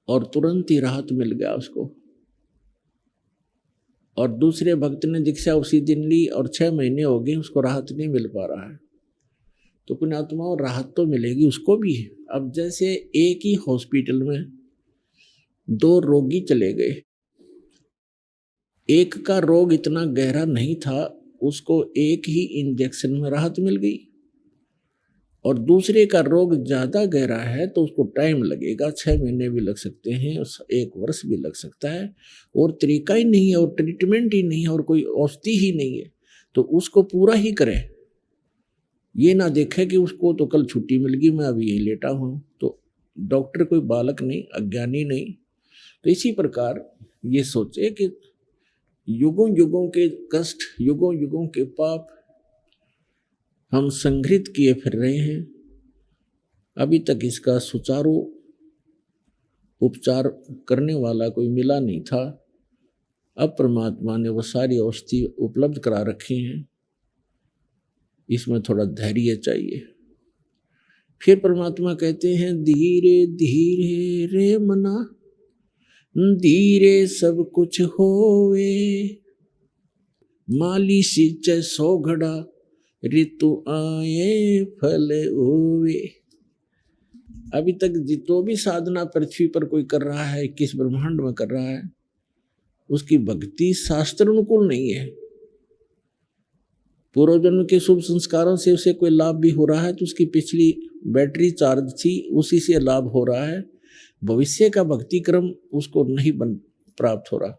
और तुरंत ही राहत मिल गया उसको, और दूसरे भक्त ने दीक्षा उसी दिन ली और 6 महीने हो गए, उसको राहत नहीं मिल पा रहा है। तो पुण्यात्मा राहत तो मिलेगी उसको भी। अब जैसे एक ही हॉस्पिटल में 2 रोगी चले गए, एक का रोग इतना गहरा नहीं था, उसको एक ही इंजेक्शन में राहत मिल गई, और दूसरे का रोग ज्यादा गहरा है तो उसको टाइम लगेगा, 6 महीने भी लग सकते हैं, 1 वर्ष भी लग सकता है, और तरीका ही नहीं है और ट्रीटमेंट ही नहीं है और कोई औषधि ही नहीं है, तो उसको पूरा ही करें। ये ना देखे कि उसको तो कल छुट्टी मिल गई, मैं अभी यही लेटा हूँ, तो डॉक्टर कोई बालक नहीं, अज्ञानी नहीं। तो इसी प्रकार ये सोचे कि युगों युगों के कष्ट, युगों युगों के पाप हम संग्रहित किए फिर रहे हैं। अभी तक इसका सुचारू उपचार करने वाला कोई मिला नहीं था। अब परमात्मा ने वो सारी औषधि उपलब्ध करा रखी हैं, इसमें थोड़ा धैर्य चाहिए। फिर परमात्मा कहते हैं धीरे धीरे रे मना, धीरे सब कुछ होवे, माली सींचे 100 घड़ा, ऋतु आए फल होवे। अभी तक जो भी साधना पृथ्वी पर कोई कर रहा है, किस ब्रह्मांड में कर रहा है, उसकी भक्ति शास्त्र अनुकूल नहीं है। पूर्व जन्म के शुभ संस्कारों से उसे कोई लाभ भी हो रहा है तो उसकी पिछली बैटरी चार्ज थी, उसी से लाभ हो रहा है। भविष्य का भक्ति क्रम उसको नहीं प्राप्त हो रहा।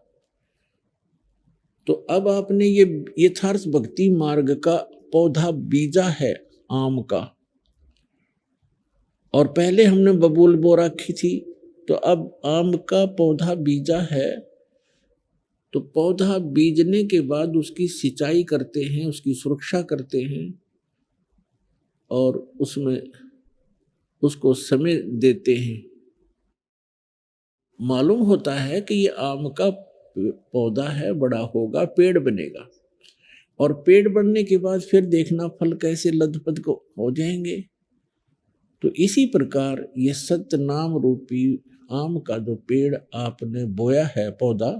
तो अब आपने ये यथार्थ भक्ति मार्ग का पौधा बीजा है आम का, और पहले हमने बबूल बो रखी थी, तो अब आम का पौधा बीजा है। तो पौधा बीजने के बाद उसकी सिंचाई करते हैं, उसकी सुरक्षा करते हैं और उसमें उसको समय देते हैं। मालूम होता है कि ये आम का पौधा है, बड़ा होगा, पेड़ बनेगा, और पेड़ बनने के बाद फिर देखना फल कैसे लदपद को हो जाएंगे। तो इसी प्रकार ये सत्य नाम रूपी आम का जो पेड़ आपने बोया है पौधा,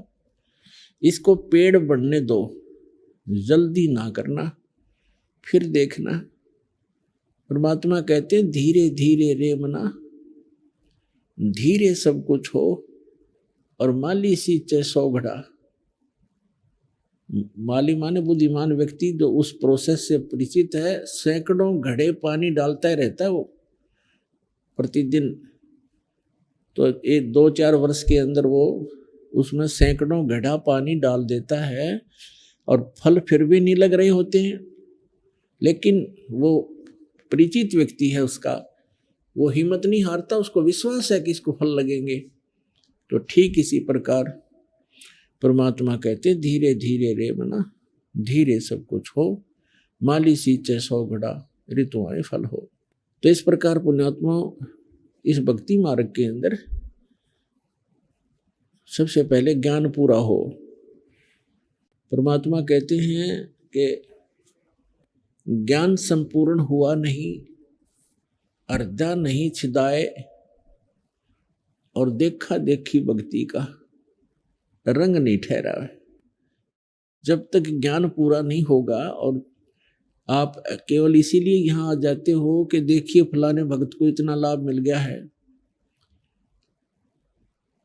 इसको पेड़ बढ़ने दो, जल्दी ना करना, फिर देखना। परमात्मा कहते हैं धीरे धीरे रे मना, धीरे सब कुछ हो, और माली सींचे 100 घड़ा। माली माने बुद्धिमान व्यक्ति जो उस प्रोसेस से परिचित है, सैकड़ों घड़े पानी डालता ही रहता है वो प्रतिदिन। तो 2-4 वर्ष के अंदर वो उसमें सैकड़ों घड़ा पानी डाल देता है और फल फिर भी नहीं लग रहे होते हैं, लेकिन वो परिचित व्यक्ति है उसका, वो हिम्मत नहीं हारता, उसको विश्वास है कि इसको फल लगेंगे। तो ठीक इसी प्रकार परमात्मा कहते धीरे धीरे रे मना, धीरे सब कुछ हो, माली सींचे 100 घड़ा, ऋतु आए फल हो। तो इस प्रकार पुण्यात्मा इस भक्ति मार्ग के अंदर सबसे पहले ज्ञान पूरा हो। परमात्मा कहते हैं कि ज्ञान संपूर्ण हुआ नहीं, अर्धा नहीं छिदाए, और देखा देखी भक्ति का रंग नहीं ठहरा है। जब तक ज्ञान पूरा नहीं होगा, और आप केवल इसीलिए यहाँ आ जाते हो कि देखिए फलाने भक्त को इतना लाभ मिल गया है,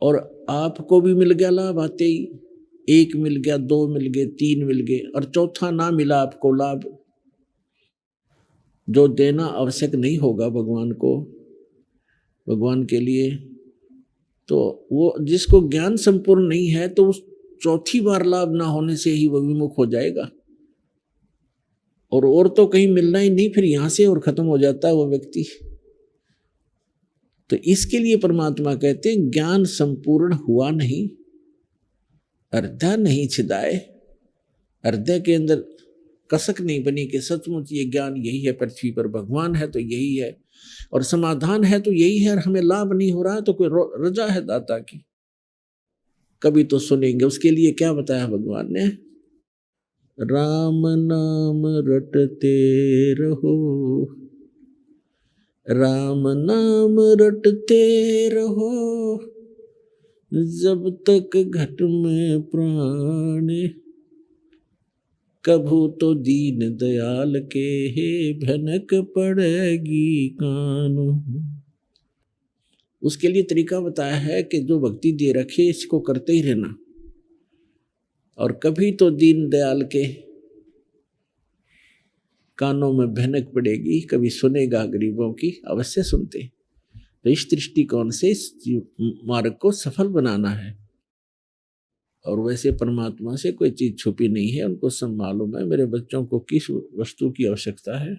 और आपको भी मिल गया लाभ आते ही, 1 मिल गया, 2 मिल गए, 3 मिल गए, और चौथा ना मिला आपको लाभ, जो देना आवश्यक नहीं होगा भगवान को, भगवान के लिए। तो वो जिसको ज्ञान संपूर्ण नहीं है, तो उस चौथी बार लाभ ना होने से ही वह विमुख हो जाएगा, और तो कहीं मिलना ही नहीं, फिर यहां से और खत्म हो जाता है वो व्यक्ति। तो इसके लिए परमात्मा कहते हैं ज्ञान संपूर्ण हुआ नहीं, अर्धा नहीं छिदाए, अर्धे के अंदर कसक नहीं बनी कि सचमुच ये ज्ञान यही है, पृथ्वी पर भगवान है तो यही है, और समाधान है तो यही है, और हमें लाभ नहीं हो रहा है तो कोई रजा है दाता की। कभी तो सुनेंगे। उसके लिए क्या बताया भगवान ने, राम नाम रटते रहो, राम नाम रटते रहो, जब तक घट में प्राण, कभू तो दीन दयाल के भनक पड़ेगी कान। उसके लिए तरीका बताया है कि जो भक्ति दे रखे इसको करते ही रहना, और कभी तो दीन दयाल के कानों में भनक पड़ेगी, कभी सुनेगा गरीबों की, अवश्य सुनते। तो इस दृष्टिकोण से इस मार्ग को सफल बनाना है। और वैसे परमात्मा से कोई चीज छुपी नहीं है, उनको सब मालूम है मेरे बच्चों को किस वस्तु की आवश्यकता है।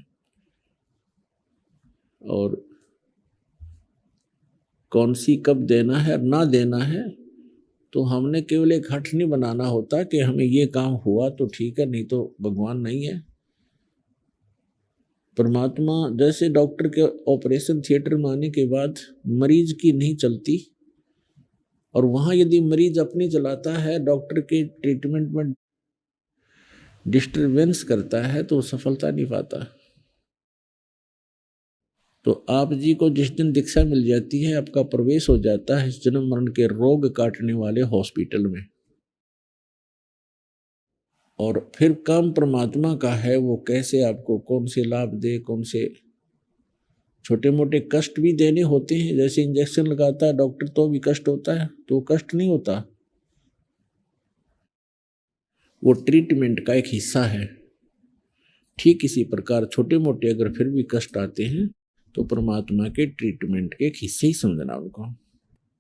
और कौन सी कब देना है और ना देना है, तो हमने केवल एक हठ नहीं बनाना होता कि हमें ये काम हुआ तो ठीक है, नहीं तो भगवान नहीं है। परमात्मा जैसे डॉक्टर के ऑपरेशन थिएटर में आने के बाद मरीज की नहीं चलती, और वहाँ यदि मरीज अपनी चलाता है, डॉक्टर के ट्रीटमेंट में डिस्टरबेंस करता है, तो सफलता नहीं पाता। तो आप जी को जिस दिन दीक्षा मिल जाती है, आपका प्रवेश हो जाता है इस जन्म मरण के रोग काटने वाले हॉस्पिटल में, और फिर काम परमात्मा का है, वो कैसे आपको कौन से लाभ दे, कौन से छोटे मोटे कष्ट भी देने होते हैं। जैसे इंजेक्शन लगाता है डॉक्टर तो भी कष्ट होता है, तो कष्ट नहीं होता, वो ट्रीटमेंट का एक हिस्सा है। ठीक इसी प्रकार छोटे मोटे अगर फिर भी कष्ट आते हैं तो परमात्मा के ट्रीटमेंट के एक हिस्से ही समझना उनको।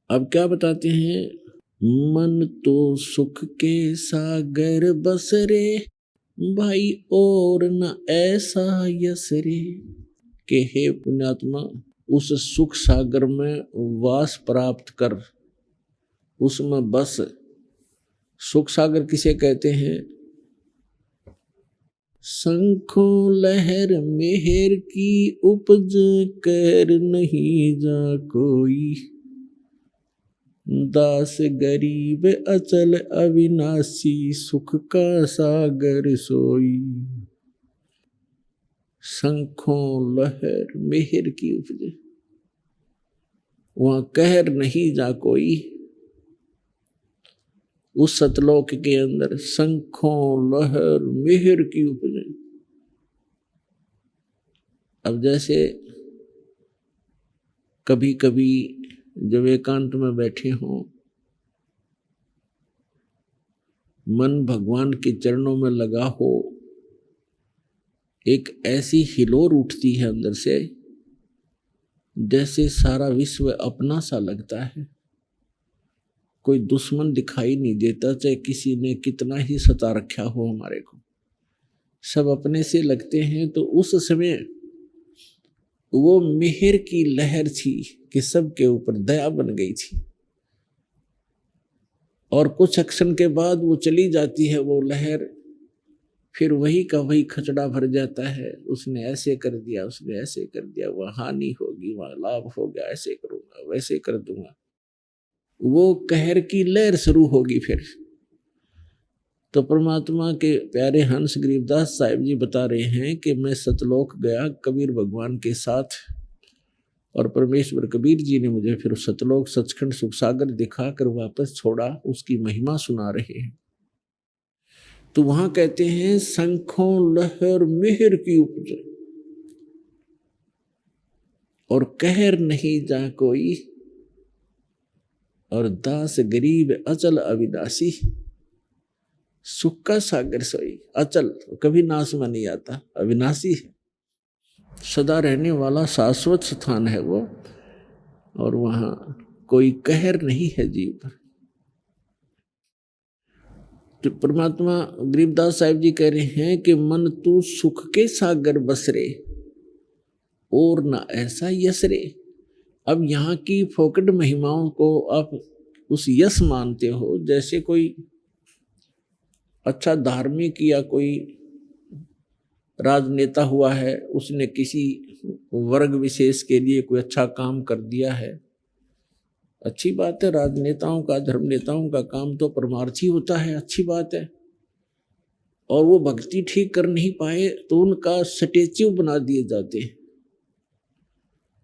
अब क्या बताते हैं, मन तो सुख के सागर बस रे भाई और न ऐसा यस रे, के हे पुण्यात्मा उस सुख सागर में वास प्राप्त कर, उसमें बस। सुख सागर किसे कहते हैं, शंखों लहर मेहर की उपज कर नहीं जा कोई, दास गरीब अचल अविनाशी सुख का सागर सोई। शंखों लहर मेहर की उपज, वहां कहर नहीं जा कोई। उस सतलोक के अंदर शंखों लहर मेहर की उपज। अब जैसे कभी कभी जब एकांत में बैठे हों, मन भगवान के चरणों में लगा हो, एक ऐसी हिलोर उठती है अंदर से जैसे सारा विश्व अपना सा लगता है। कोई दुश्मन दिखाई नहीं देता, चाहे किसी ने कितना ही सता रखा हो हमारे को, सब अपने से लगते हैं। तो उस समय वो मेहर की लहर थी कि सबके ऊपर दया बन गई थी, और कुछ क्षण के बाद वो चली जाती है वो लहर, फिर वही का वही खचड़ा भर जाता है। उसने ऐसे कर दिया, उसने ऐसे कर दिया, वहाँ हानि होगी, वहाँ लाभ हो गया, ऐसे करूंगा, वैसे कर दूंगा। वो कहर की लहर शुरू होगी फिर। तो परमात्मा के प्यारे हंस गरीबदास साहिब जी बता रहे हैं कि मैं सतलोक गया कबीर भगवान के साथ, और परमेश्वर कबीर जी ने मुझे फिर सतलोक सचखंड सुख सागर दिखाकर वापस छोड़ा, उसकी महिमा सुना रहे हैं। तो वहां कहते हैं शंखों लहर मेहर की उपज, और कहर नहीं जा कोई, और दास गरीब अचल अविनाशी सुख का सागर सोई। अचल कभी नाश में नहीं आता, अविनाशी है, सदा रहने वाला शाश्वत स्थान है वो, और वहां कोई कहर नहीं है जीव पर। तो परमात्मा गरीबदास साहिब जी कह रहे हैं कि मन तू सुख के सागर बस रे और ना ऐसा यस रे। अब यहाँ की फोकट महिमाओं को आप उस यश मानते हो, जैसे कोई अच्छा धार्मिक या कोई राजनेता हुआ है, उसने किसी वर्ग विशेष के लिए कोई अच्छा काम कर दिया है, अच्छी बात है। राजनेताओं का, धर्म नेताओं का काम तो परमार्थी होता है, अच्छी बात है। और वो भक्ति ठीक कर नहीं पाए तो उनका स्टैच्यू बना दिए जाते हैं,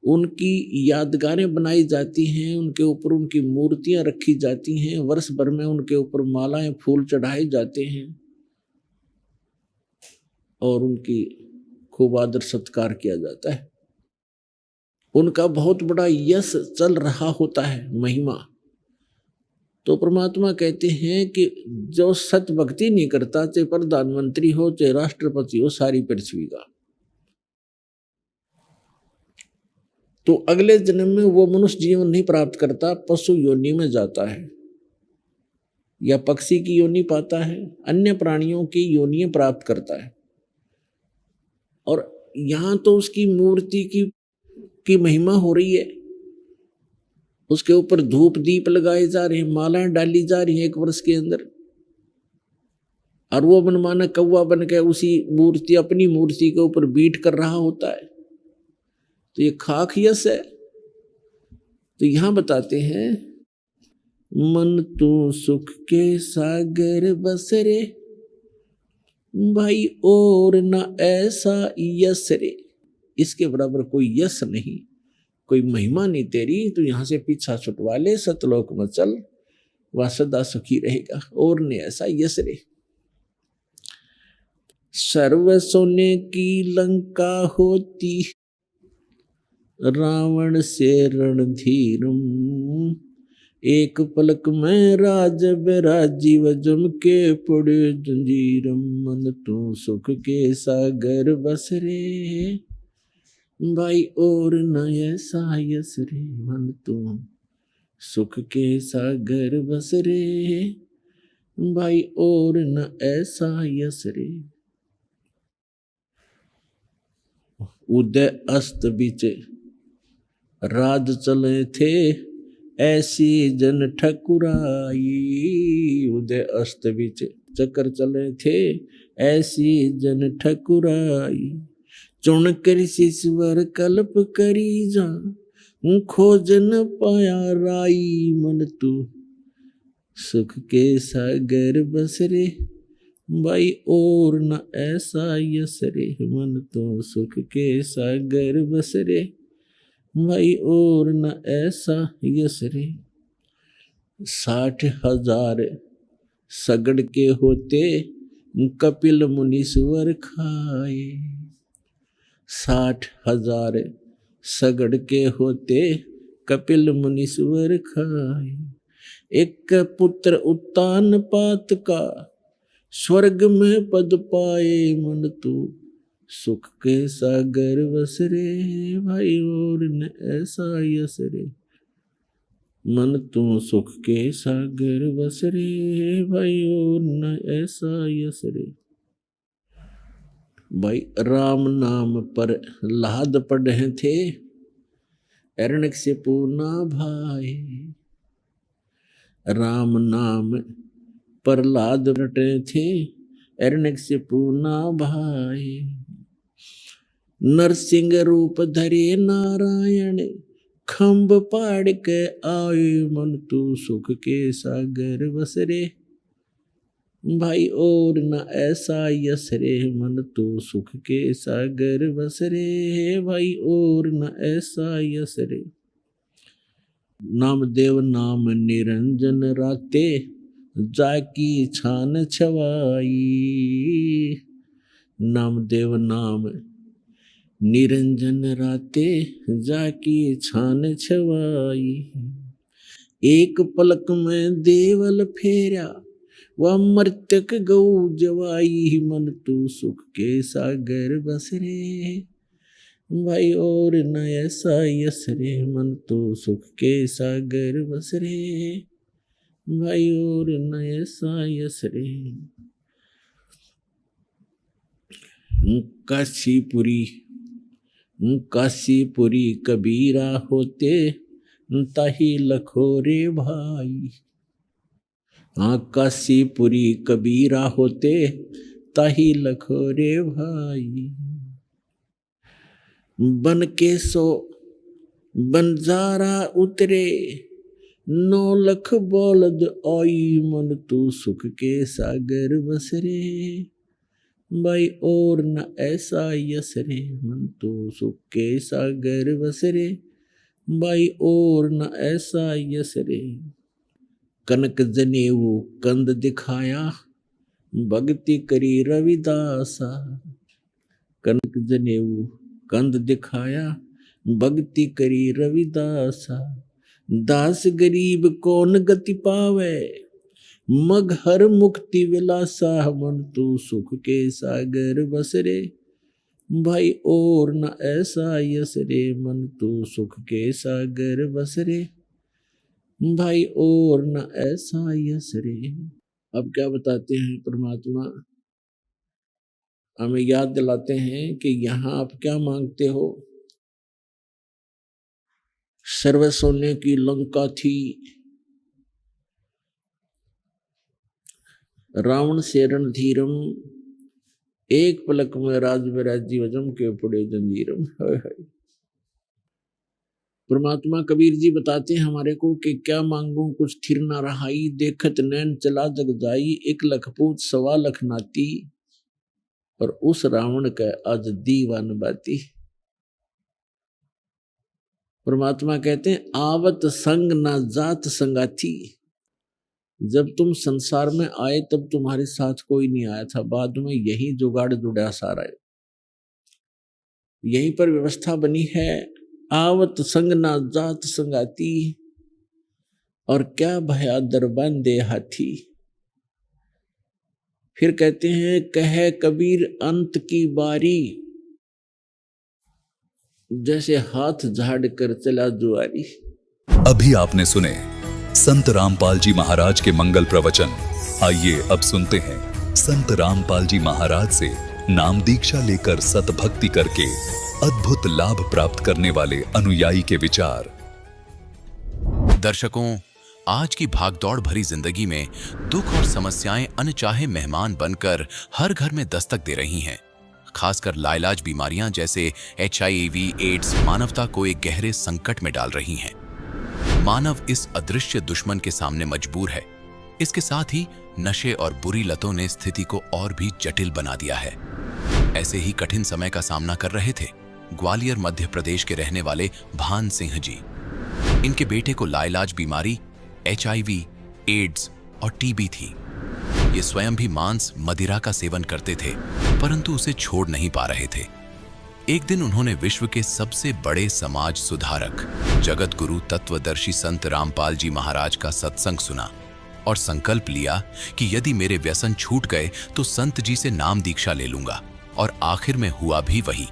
उनकी यादगारें बनाई जाती हैं, उनके ऊपर उनकी मूर्तियां रखी जाती हैं, वर्ष भर में उनके ऊपर मालाएं फूल चढ़ाए जाते हैं, और उनकी खूब आदर सत्कार किया जाता है। उनका बहुत बड़ा यश चल रहा होता है, महिमा। तो परमात्मा कहते हैं कि जो सत भक्ति नहीं करता, चाहे प्रधानमंत्री हो चाहे राष्ट्रपति हो, सारी पृथ्वी का, तो अगले जन्म में वो मनुष्य जीवन नहीं प्राप्त करता, पशु योनि में जाता है, या पक्षी की योनि पाता है, अन्य प्राणियों की योनियां प्राप्त करता है। और यहां तो उसकी मूर्ति की महिमा हो रही है, उसके ऊपर धूप दीप लगाए जा रहे हैं, मालाएं डाली जा रही हैं 1 वर्ष के अंदर, और वो मनमाना कौवा बन के उसी मूर्ति, अपनी मूर्ति के ऊपर बीट कर रहा होता है। तो ये खाक यश है। तो यहां बताते हैं, मन तो सुख के सागर बसरे, भाई और न ऐसा यश रे। इसके बराबर कोई यश नहीं, कोई महिमा नहीं तेरी, तो यहां से पीछा छुटवा ले, सतलोक में चल, वह सदा सुखी रहेगा, और ने ऐसा यश रे। सर्व सोने की लंका होती, रावण से रणधीरम, एक पलक में राज राजीव जम के पड़े जंजीरम। मन तो सुख के सागर बस रे, भाई और न ऐसा यश रे। मन तो सुख के सागर बस रे, भाई और न ऐसा यश रे। उदय अस्त बीच राज चले थे, ऐसी जन ठकुराई। उदय अस्त बीच चक्कर चले थे, ऐसी जन ठकुराई। चुन कर ईश्वर कल्प करी जा, खोज न पाया राई। मन तू सुख के सागर बस रे, भाई और न ऐसा यश रे। मन तो सुख के सागर बस रे, भाई और न ऐसा यश रे। 60,000 सगड़ के होते, कपिल मुनीश्वर खाए। 60,000 सगड़ के होते, कपिल मुनीश्वर खाए। एक पुत्र उत्तान पात का, स्वर्ग में पद पाए। मन तू सुख के सागर बस रे, भाई और न ऐसा यश रे। मन तू सुख के सागर बस रे, भाई और न ऐसा यश रे। भाई राम नाम पर लाद पढ़े थे, एरण्य से पूना भाई। राम नाम पर लाद रटे थे, एरण्य से पूना भाई। नरसिंह रूप धरे नारायण, खम्ब पाड़ के आए। मन तू सुख के सागर बस रे, भाई और न ऐसा यश रे। मन तू सुख के सागर बस रे, भाई और न ऐसा यश रे। नामदेव नाम निरंजन राते, जाकी छान छवाई। नामदेव नाम निरंजन राते, जाकी छान छवाई। एक पलक में देवल फेरा, वह मर्तक गौ जवाई। मन तू सुख के सागर बस रे, भाई और न ऐसा यश रे। मन तू सुख के सागर बस रे, भाई और न ऐसा यश रे। काशीपुरी काशीपुरी कबीरा होते, ताही लखोरे भाई। हाँ, काशीपुरी कबीरा होते, ताही लखोरे भाई। बन के सो बंजारा उतरे, 9 लख बौलद आई। मन तू सुख के सागर बस रे, भाई और न ऐसा यश रे। मन तू सुख के सागर बस रे, भाई और न ऐसा यश रे। कनक जनेऊ कंद दिखाया, भक्ति करी रविदासा। कनक जनेऊ कंद दिखाया, भक्ति करी रविदासा। दास गरीब कौन गति पावे, मग हर मुक्ति विलासा। मन तू सुख के सागर बस रे, भाई और न ऐसा यश रे। मन तू सुख के सागर बस रे, भाई और न ऐसा यश रे। अब क्या बताते हैं परमात्मा, हमें याद दिलाते हैं कि यहाँ आप क्या मांगते हो। सर्व सोने की लंका थी, रावण से रणधीरम, एक पलक में राज में राज्य वजम के पड़े जंजीरम। हाय हाय। परमात्मा कबीर जी बताते हैं हमारे को कि क्या मांगू कुछ थिर ना रहाई, देखत नैन चला जग जाई, 1 लाख पूत 1.25 लाख नाती, और उस रावण का आज दीवान बाती। परमात्मा कहते हैं आवत संग ना जात संगाती। जब तुम संसार में आए तब तुम्हारे साथ कोई नहीं आया था, बाद में यही जुगाड़ जुड़ा सारा है, यहीं पर व्यवस्था बनी है। आवत संग ना जात संगाती, और क्या भया दरबान दे हाथी। फिर कहते हैं कहे कबीर अंत की बारी, जैसे हाथ झाड़ कर चला जुआरी। अभी आपने सुने संत रामपाल जी महाराज के मंगल प्रवचन। आइए अब सुनते हैं संत रामपाल जी महाराज से नाम दीक्षा लेकर सतभक्ति करके अद्भुत लाभ प्राप्त करने वाले अनुयायी के विचार। दर्शकों, आज की भागदौड़ भरी जिंदगी में दुख और समस्याएं अनचाहे मेहमान बनकर हर घर में दस्तक दे रही हैं। खासकर लाइलाज बीमारियां जैसे HIV, एड्स मानवता को एक गहरे संकट में डाल रही हैं। मानव इस अदृश्य दुश्मन के सामने मजबूर है। इसके साथ ही नशे और बुरी लतों ने स्थिति को और भी जटिल बना दिया है। ऐसे ही कठिन समय का सामना कर रहे थे ग्वालियर मध्य प्रदेश के रहने वाले भान सिंह जी। इनके बेटे को लाइलाज बीमारी HIV, एड्स और TB थी। ये स्वयं भी मांस मदिरा का सेवन करते थे, परंतु उसे छोड़ नहीं पा रहे थे। एक दिन उन्होंने विश्व के सबसे बड़े समाज सुधारक जगत गुरु तत्वदर्शी संत रामपाल जी महाराज का सत्संग सुना और संकल्प लिया कि यदि मेरे व्यसन छूट गए तो संत जी से नाम दीक्षा ले लूंगा। और आखिर में हुआ भी वही।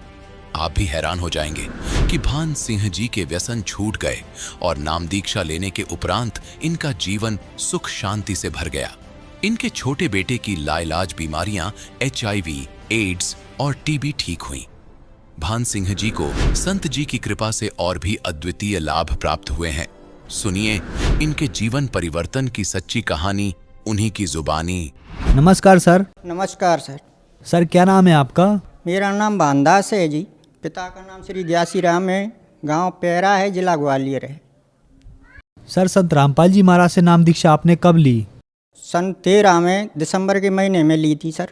आप भी हैरान हो जाएंगे कि भान सिंह जी के व्यसन छूट गए और नाम दीक्षा लेने के उपरांत इनका जीवन सुख शांति से भर गया। इनके छोटे बेटे की लाइलाज बीमारियां HIV, एड्स और TB ठीक हुईं। भान सिंह जी को संत जी की कृपा से और भी अद्वितीय लाभ प्राप्त हुए हैं। सुनिए इनके जीवन परिवर्तन की सच्ची कहानी उन्हीं की जुबानी। नमस्कार सर। नमस्कार सर। सर क्या नाम है आपका? मेरा नाम भानदास है जी। पिता का नाम श्री ग्यासी राम है। गांव पैरा है, जिला ग्वालियर है। सर संत रामपाल जी महाराज से नाम दीक्षा आपने कब ली? सन 13 में दिसंबर के महीने में ली थी सर।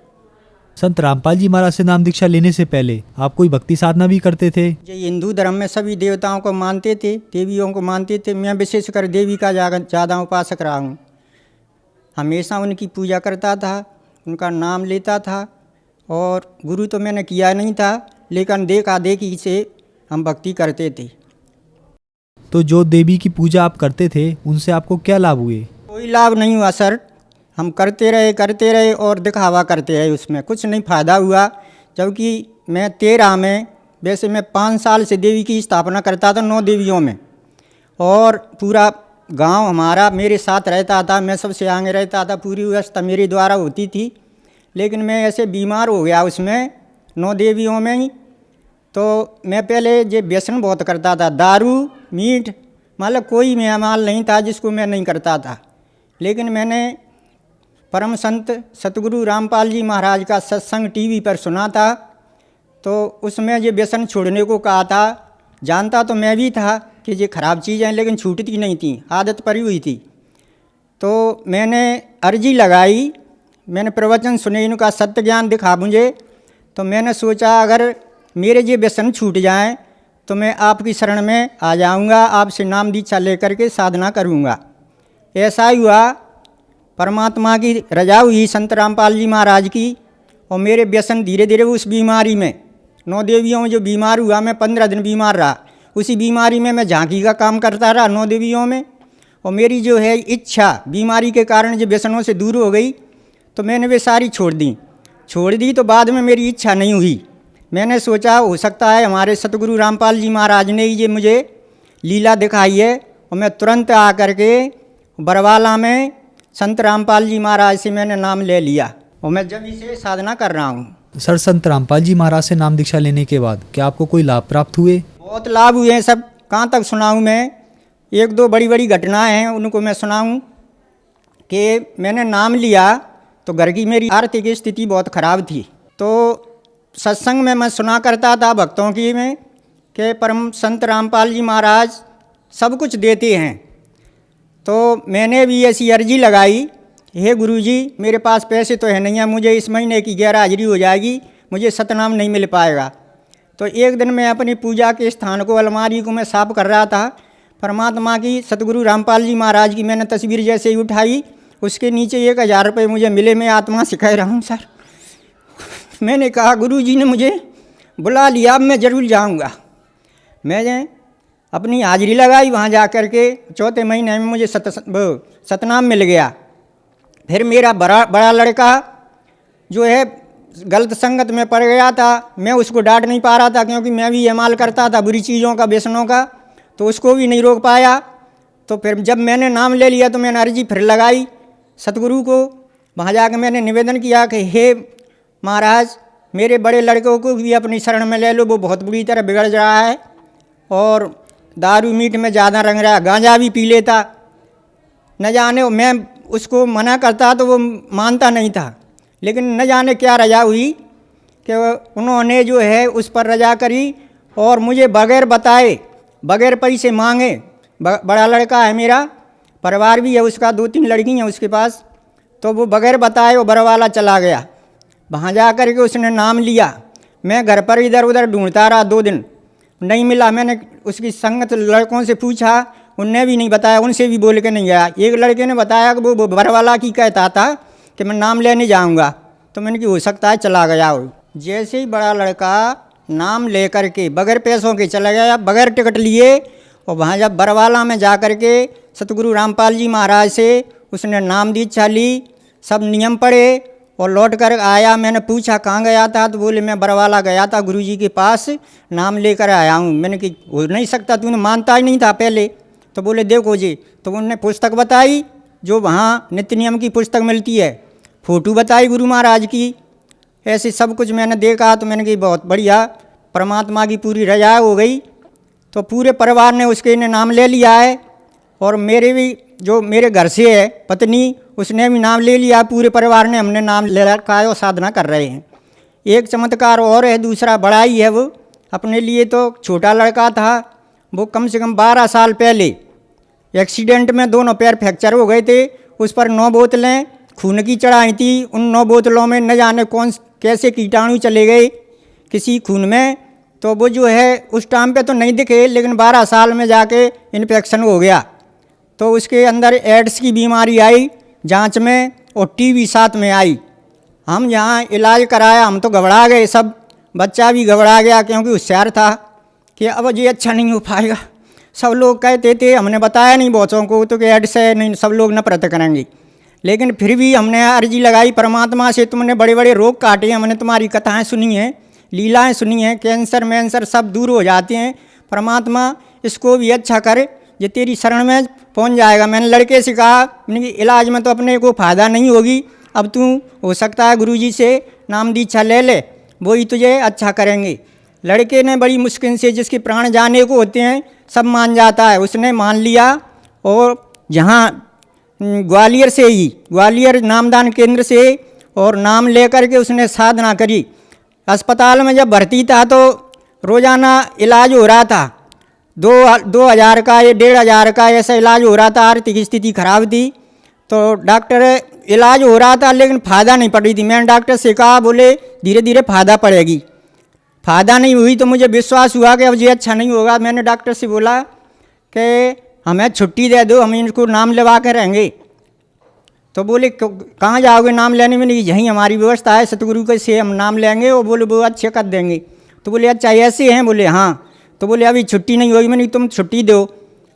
संत रामपाल जी महाराज से नाम दीक्षा लेने से पहले आप कोई भक्ति साधना भी करते थे? जो हिंदू धर्म में सभी देवताओं को मानते थे, देवियों को मानते थे। मैं विशेषकर देवी का ज़्यादा उपासक रहा हूँ। हमेशा उनकी पूजा करता था, उनका नाम लेता था। और गुरु तो मैंने किया नहीं था, लेकिन देखा देखी से हम भक्ति करते थे। तो जो देवी की पूजा आप करते थे उनसे आपको क्या लाभ हुए? कोई लाभ नहीं हुआ सर। हम करते रहे और दिखावा करते रहे, उसमें कुछ नहीं फ़ायदा हुआ। जबकि मैं 13 में, वैसे मैं 5 साल से देवी की स्थापना करता था 9 देवियों में, और पूरा गांव हमारा मेरे साथ रहता था। मैं सबसे आगे रहता था, पूरी व्यवस्था मेरे द्वारा होती थी। लेकिन मैं ऐसे बीमार हो गया उसमें 9 देवियों में ही। तो मैं पहले ये व्यसन बहुत करता था, दारू मीठ, मतलब कोई मेहमान नहीं था जिसको मैं नहीं करता था। लेकिन मैंने परम संत सतगुरु रामपाल जी महाराज का सत्संग टीवी पर सुना था, तो उसमें ये व्यसन छोड़ने को कहा था। जानता तो मैं भी था कि ये खराब चीज़ है, लेकिन छूटती नहीं थी, आदत पड़ी हुई थी। तो मैंने अर्जी लगाई, मैंने प्रवचन सुने, इनका सत्य ज्ञान दिखा मुझे। तो मैंने सोचा अगर मेरे ये व्यसन छूट जाएं तो मैं आपकी शरण में आ जाऊंगा, आपसे नाम दीक्षा लेकर के साधना करूंगा। ऐसा ही हुआ। परमात्मा की रजा हुई संत रामपाल जी महाराज की, और मेरे व्यसन धीरे धीरे उस बीमारी में 9 देवियों में जो बीमार हुआ, मैं 15 दिन बीमार रहा। उसी बीमारी में मैं झांकी का काम करता रहा 9 देवियों में। और मेरी जो है इच्छा बीमारी के कारण जो व्यसनों से दूर हो गई, तो मैंने वे सारी छोड़ दी। तो बाद में मेरी इच्छा नहीं हुई। मैंने सोचा हो सकता है हमारे सतगुरु रामपाल जी महाराज ने ये मुझे लीला दिखाई है, और मैं तुरंत आकर के बरवाला में संत रामपाल जी महाराज से मैंने नाम ले लिया, और मैं जब इसे साधना कर रहा हूँ। सर संत रामपाल जी महाराज से नाम दीक्षा लेने के बाद क्या आपको कोई लाभ प्राप्त हुए? बहुत लाभ हुए हैं सब। कहाँ तक सुनाऊँ मैं, एक दो बड़ी बड़ी घटनाएं हैं उनको मैं सुनाऊँ कि मैंने नाम लिया तो घर की मेरी आर्थिक स्थिति बहुत ख़राब थी। तो सत्संग में मैं सुना करता था भक्तों की में कि परम संत रामपाल जी महाराज सब कुछ देते हैं। तो मैंने भी ऐसी अर्जी लगाई, हे गुरुजी मेरे पास पैसे तो है नहीं है, मुझे इस महीने की 11 हाजिरी हो जाएगी, मुझे सतनाम नहीं मिल पाएगा। तो एक दिन मैं अपनी पूजा के स्थान को, अलमारी को मैं साफ कर रहा था, परमात्मा की सतगुरु रामपाल जी महाराज की मैंने तस्वीर जैसे ही उठाई, उसके नीचे 1000 रुपये मुझे मिले। मैं आत्मा से कह रहा हूँ सर, मैंने कहा गुरुजी ने मुझे बुला लिया, अब मैं ज़रूर जाऊँगा। मैं अपनी हाजिरी लगाई, वहाँ जा कर के चौथे महीने में मुझे सतनाम मिल गया। फिर मेरा बड़ा लड़का जो है गलत संगत में पड़ गया था, मैं उसको डांट नहीं पा रहा था क्योंकि मैं भी इस्तेमाल करता था बुरी चीज़ों का, व्यसनों का, तो उसको भी नहीं रोक पाया। तो फिर जब मैंने नाम ले लिया तो मैंने अर्जी फिर लगाई सतगुरु को। वहाँ जाकर मैंने निवेदन किया कि हे महाराज मेरे बड़े लड़कों को भी अपनी शरण में ले लो, वो बहुत बुरी तरह बिगड़ रहा है और दारू मीट में ज़्यादा रंग रहा, गांजा भी पी लेता। न जाने मैं उसको मना करता तो वो मानता नहीं था, लेकिन न जाने क्या रजा हुई कि उन्होंने जो है उस पर रजा करी और मुझे बगैर बताए, बगैर पैसे मांगे, बड़ा लड़का है मेरा, परिवार भी है उसका, 2-3 लड़की हैं उसके पास, तो वो बगैर बताए वो बरवाला चला गया। वहाँ जा कर के उसने नाम लिया। मैं घर पर इधर उधर ढूंढता रहा, 2 दिन नहीं मिला। मैंने उसकी संगत लड़कों से पूछा, उनने भी नहीं बताया, उनसे भी बोल के नहीं गया। एक लड़के ने बताया कि वो बरवाला की कहता था कि मैं नाम लेने जाऊंगा, तो मैंने कि हो सकता है चला गया हो। जैसे ही बड़ा लड़का नाम ले कर के बगैर पैसों के चला गया, बगैर टिकट लिए, और वहाँ जब बरवाला में जा कर के सतगुरु रामपाल जी महाराज से उसने नाम दीक्षा ली, सब नियम पढ़े और लौट कर आया। मैंने पूछा कहाँ गया था, तो बोले मैं बरवाला गया था, गुरुजी के पास नाम लेकर आया हूँ। मैंने कि हो नहीं सकता, तूने मानता ही नहीं था पहले। तो बोले देखो जी, तो उन्होंने पुस्तक बताई जो वहाँ नित्य नियम की पुस्तक मिलती है, फ़ोटो बताई गुरु महाराज की, ऐसे सब कुछ मैंने देखा। तो मैंने कि बहुत बढ़िया, परमात्मा की पूरी रजा हो गई। तो पूरे परिवार ने उसके ने नाम ले लिया है, और मेरे भी जो मेरे घर से है पत्नी, उसने भी नाम ले लिया। पूरे परिवार ने हमने नाम ले रखा है और साधना कर रहे हैं। एक चमत्कार और है, दूसरा बड़ा ही है। वो अपने लिए तो छोटा लड़का था, वो कम से कम 12 साल पहले एक्सीडेंट में दोनों पैर फ्रैक्चर हो गए थे। उस पर 9 बोतलें खून की चढ़ाई थी। उन 9 बोतलों में न जाने कौन कैसे कीटाणु चले गए किसी खून में, तो वो जो है उस टाइम पे तो नहीं दिखे, लेकिन 12 साल में जाके इन्फेक्शन हो गया। तो उसके अंदर एड्स की बीमारी आई जांच में, और टीबी साथ में आई। हम यहाँ इलाज कराया, हम तो घबरा गए सब, बच्चा भी घबरा गया क्योंकि होशियार था कि अब ये अच्छा नहीं हो पाएगा। सब लोग कहते थे, हमने बताया नहीं बहुतों को तो कि एड्स है, नहीं सब लोग नफरत करेंगे। लेकिन फिर भी हमने अर्जी लगाई परमात्मा से, तुमने बड़े बड़े रोग काटे, हमने तुम्हारी कथाएँ सुनी हैं, लीलाएँ सुनी हैं, कैंसर मैंसर सब दूर हो जाते हैं। परमात्मा इसको भी अच्छा कर, ये तेरी शरण में पहुंच जाएगा। मैंने लड़के से कहा कि इलाज में तो अपने को फ़ायदा नहीं होगी, अब तू हो सकता है गुरुजी से नाम दीक्षा ले ले, वो ही तुझे अच्छा करेंगे। लड़के ने बड़ी मुश्किल से, जिसके प्राण जाने को होते हैं सब मान जाता है, उसने मान लिया। और जहाँ ग्वालियर से ही, ग्वालियर नामदान केंद्र से, और नाम लेकर के उसने साधना करी। अस्पताल में जब भर्ती था तो रोज़ाना इलाज हो रहा था, 2,000 का या 1,500 का ऐसा इलाज हो रहा था। आर्थिक स्थिति खराब थी, तो डॉक्टर इलाज हो रहा था लेकिन फ़ायदा नहीं पड़ रही थी। मैंने डॉक्टर से कहा, बोले धीरे धीरे फ़ायदा पड़ेगी। फ़ायदा नहीं हुई तो मुझे विश्वास हुआ कि अब ये अच्छा नहीं होगा। मैंने डॉक्टर से बोला कि हमें छुट्टी दे दो, हम इनको नाम लगा कर रहेंगे। तो बोले कहाँ जाओगे नाम लेने में? नहीं, यहीं हमारी व्यवस्था है, सतगुरु के से हम नाम लेंगे। और बोले वो अच्छे कर देंगे। तो बोले अच्छा ऐसे हैं? बोले हाँ। तो बोले अभी छुट्टी नहीं होगी। मैंने तुम छुट्टी दो।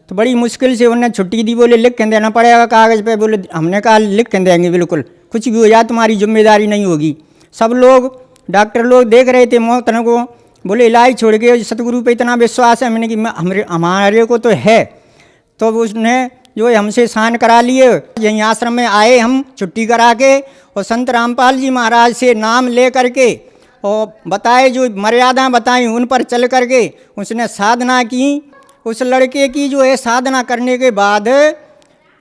तो बड़ी मुश्किल से उन्होंने छुट्टी दी। बोले लिख के देना पड़ेगा कागज़ पे। बोले हमने कहा लिख के देंगे, बिल्कुल कुछ भी हो जाए तुम्हारी जिम्मेदारी नहीं होगी। सब लोग डॉक्टर लोग देख रहे थे मौतन को। बोले इलाज छोड़ के सतगुरु पे इतना विश्वास है। मैंने कि हमारे को तो है। तो उसने जो हमसे साइन करा लिए, यहीं आश्रम में आए हम छुट्टी करा के, और संत रामपाल जी महाराज से नाम ले करके और बताए जो मर्यादाएं बताई उन पर चल करके उसने साधना की। उस लड़के की जो है साधना करने के बाद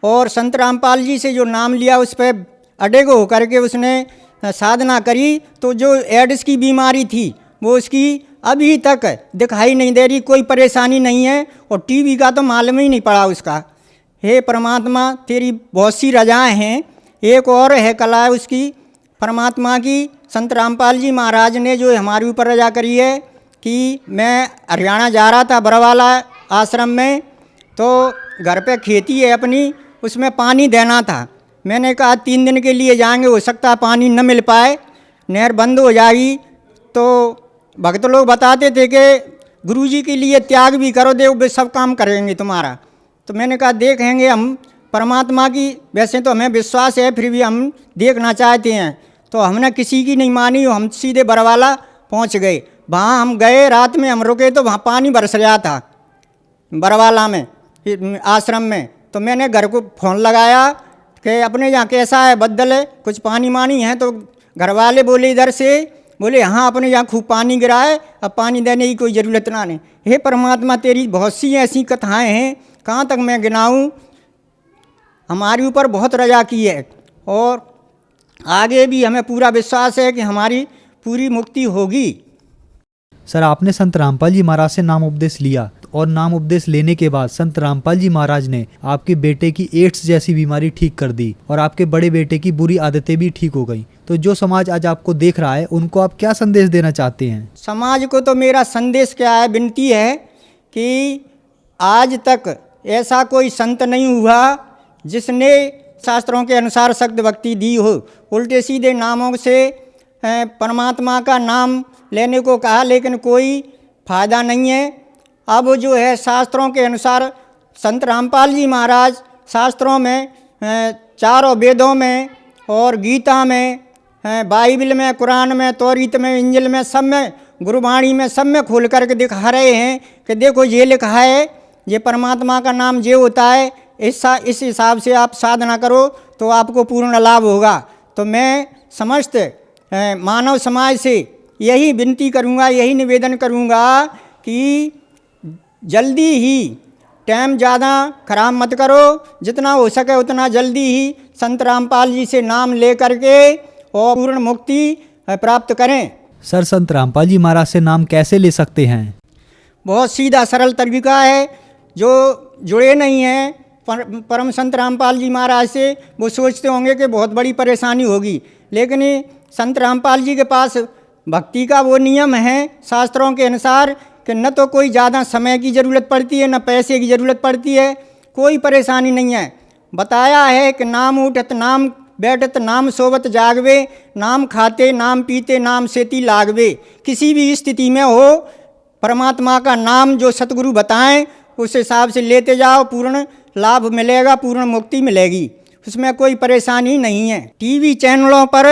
और संत रामपाल जी से जो नाम लिया उस पर अडेग होकर के उसने साधना करी, तो जो एड्स की बीमारी थी वो उसकी अभी तक दिखाई नहीं दे रही, कोई परेशानी नहीं है, और टीबी का तो मालूम ही नहीं पड़ा उसका। हे परमात्मा, तेरी बहुत सी रजाएँ हैं, एक और है कला उसकी परमात्मा की। संत रामपाल जी महाराज ने जो हमारे ऊपर रजा करी है कि मैं हरियाणा जा रहा था बरवाला आश्रम में, तो घर पे खेती है अपनी, उसमें पानी देना था। मैंने कहा 3 दिन के लिए जाएंगे, हो सकता है पानी न मिल पाए, नहर बंद हो जाएगी। तो भक्त लोग बताते थे कि गुरुजी के लिए त्याग भी करो, देव सब काम करेंगे तुम्हारा। तो मैंने कहा देखेंगे हम, परमात्मा की वैसे तो हमें विश्वास है, फिर भी हम देखना चाहते हैं। तो हमने किसी की नहीं मानी, हम सीधे बरवाला पहुंच गए। वहाँ हम गए, रात में हम रुके तो वहाँ पानी बरस रहा था बरवाला में आश्रम में। तो मैंने घर को फ़ोन लगाया कि अपने यहाँ कैसा है, बदल है, कुछ पानी मानी है? तो घर वाले बोले इधर से, बोले हाँ अपने यहाँ खूब पानी गिरा है, अब पानी देने की कोई ज़रूरत ना नहीं। हे परमात्मा, तेरी बहुत सी ऐसी कथाएँ हैं, कहाँ तक मैं गिनाऊँ। हमारे ऊपर बहुत रजा की है और आगे भी हमें पूरा विश्वास है कि हमारी पूरी मुक्ति होगी। सर, आपने संत रामपाल जी महाराज से नाम उपदेश लिया और नाम उपदेश लेने के बाद संत रामपाल जी महाराज ने आपके बेटे की एड्स जैसी बीमारी ठीक कर दी और आपके बड़े बेटे की बुरी आदतें भी ठीक हो गई। तो जो समाज आज आपको देख रहा है उनको आप क्या संदेश देना चाहते हैं? समाज को तो मेरा संदेश क्या है, विनती है कि आज तक ऐसा कोई संत नहीं हुआ जिसने शास्त्रों के अनुसार सख्त भक्ति दी हो। उल्टे सीधे नामों से परमात्मा का नाम लेने को कहा, लेकिन कोई फायदा नहीं है। अब जो है शास्त्रों के अनुसार संत रामपाल जी महाराज शास्त्रों में, चारों वेदों में और गीता में, बाइबल में, कुरान में, तौरीत में, इंजिल में, सब में, गुरुवाणी में, सब में खोल करके दिखा रहे हैं कि देखो ये लिखा है, ये परमात्मा का नाम ये होता है, इस हिसाब से आप साधना करो तो आपको पूर्ण लाभ होगा। तो मैं समस्त मानव समाज से यही विनती करूँगा, यही निवेदन करूँगा कि जल्दी ही, टाइम ज़्यादा खराब मत करो, जितना हो सके उतना जल्दी ही संत रामपाल जी से नाम ले करके और पूर्ण मुक्ति प्राप्त करें। सर, संत रामपाल जी महाराज से नाम कैसे ले सकते हैं? बहुत सीधा सरल तरीका है। जो जुड़े नहीं हैं परम संत रामपाल जी महाराज से, वो सोचते होंगे कि बहुत बड़ी परेशानी होगी, लेकिन संत रामपाल जी के पास भक्ति का वो नियम है शास्त्रों के अनुसार कि न तो कोई ज़्यादा समय की ज़रूरत पड़ती है, न पैसे की ज़रूरत पड़ती है, कोई परेशानी नहीं है। बताया है कि नाम उठत नाम बैठत नाम सोवत जागवे, नाम खाते नाम पीते नाम सेती लागवे। किसी भी स्थिति में हो, परमात्मा का नाम जो सतगुरु बताएं उस हिसाब से लेते जाओ, पूर्ण लाभ मिलेगा, पूर्ण मुक्ति मिलेगी, उसमें कोई परेशानी नहीं है। टीवी चैनलों पर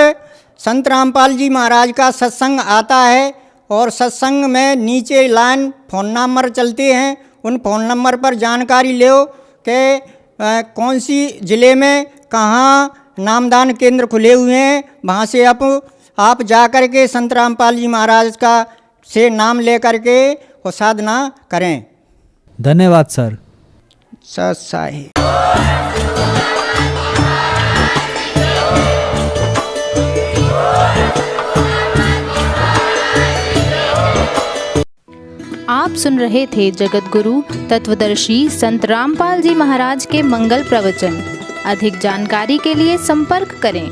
संत रामपाल जी महाराज का सत्संग आता है और सत्संग में नीचे लाइन फ़ोन नंबर चलते हैं, उन फ़ोन नंबर पर जानकारी लो कि कौन सी ज़िले में कहाँ नामदान केंद्र खुले हुए हैं, वहाँ से आप जा कर के संत रामपाल जी महाराज का से नाम ले करके और साधना करें। धन्यवाद सर। सत साहिब। आप सुन रहे थे जगत गुरु तत्वदर्शी संत रामपाल जी महाराज के मंगल प्रवचन। अधिक जानकारी के लिए संपर्क करें।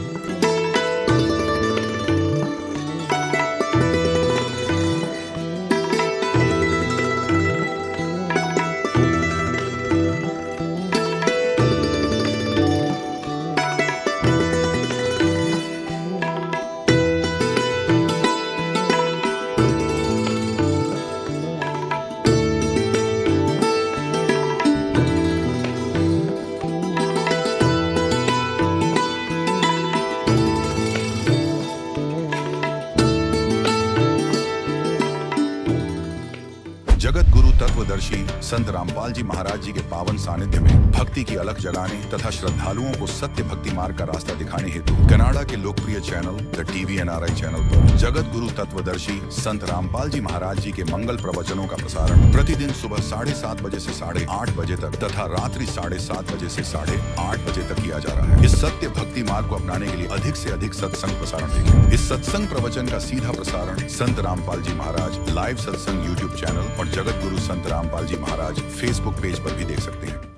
जगत गुरु तत्वदर्शी संत रामपाल जी महाराज जी के पावन सानिध्य में भक्ति की अलख जगाने तथा श्रद्धालुओं को सत्य भक्ति मार्ग का रास्ता दिखाने हेतु कनाडा के लोकप्रिय channel the TV NRI channel पर जगत गुरु तत्वदर्शी संत रामपाल जी महाराज जी के मंगल प्रवचनों का प्रसारण प्रतिदिन सुबह 7:30 बजे से 8:30 बजे तक तथा रात्रि 7:30 बजे से 8:30 बजे तक किया जा रहा है। इस सत्य भक्ति मार्ग को अपनाने के लिए अधिक से अधिक सत्संग प्रसारण देखें। इस सत्संग प्रवचन का सीधा प्रसारण संत रामपाल जी महाराज लाइव सत्संग YouTube चैनल और जगत गुरु संत रामपाल जी महाराज फेसबुक पेज पर भी देख सकते हैं।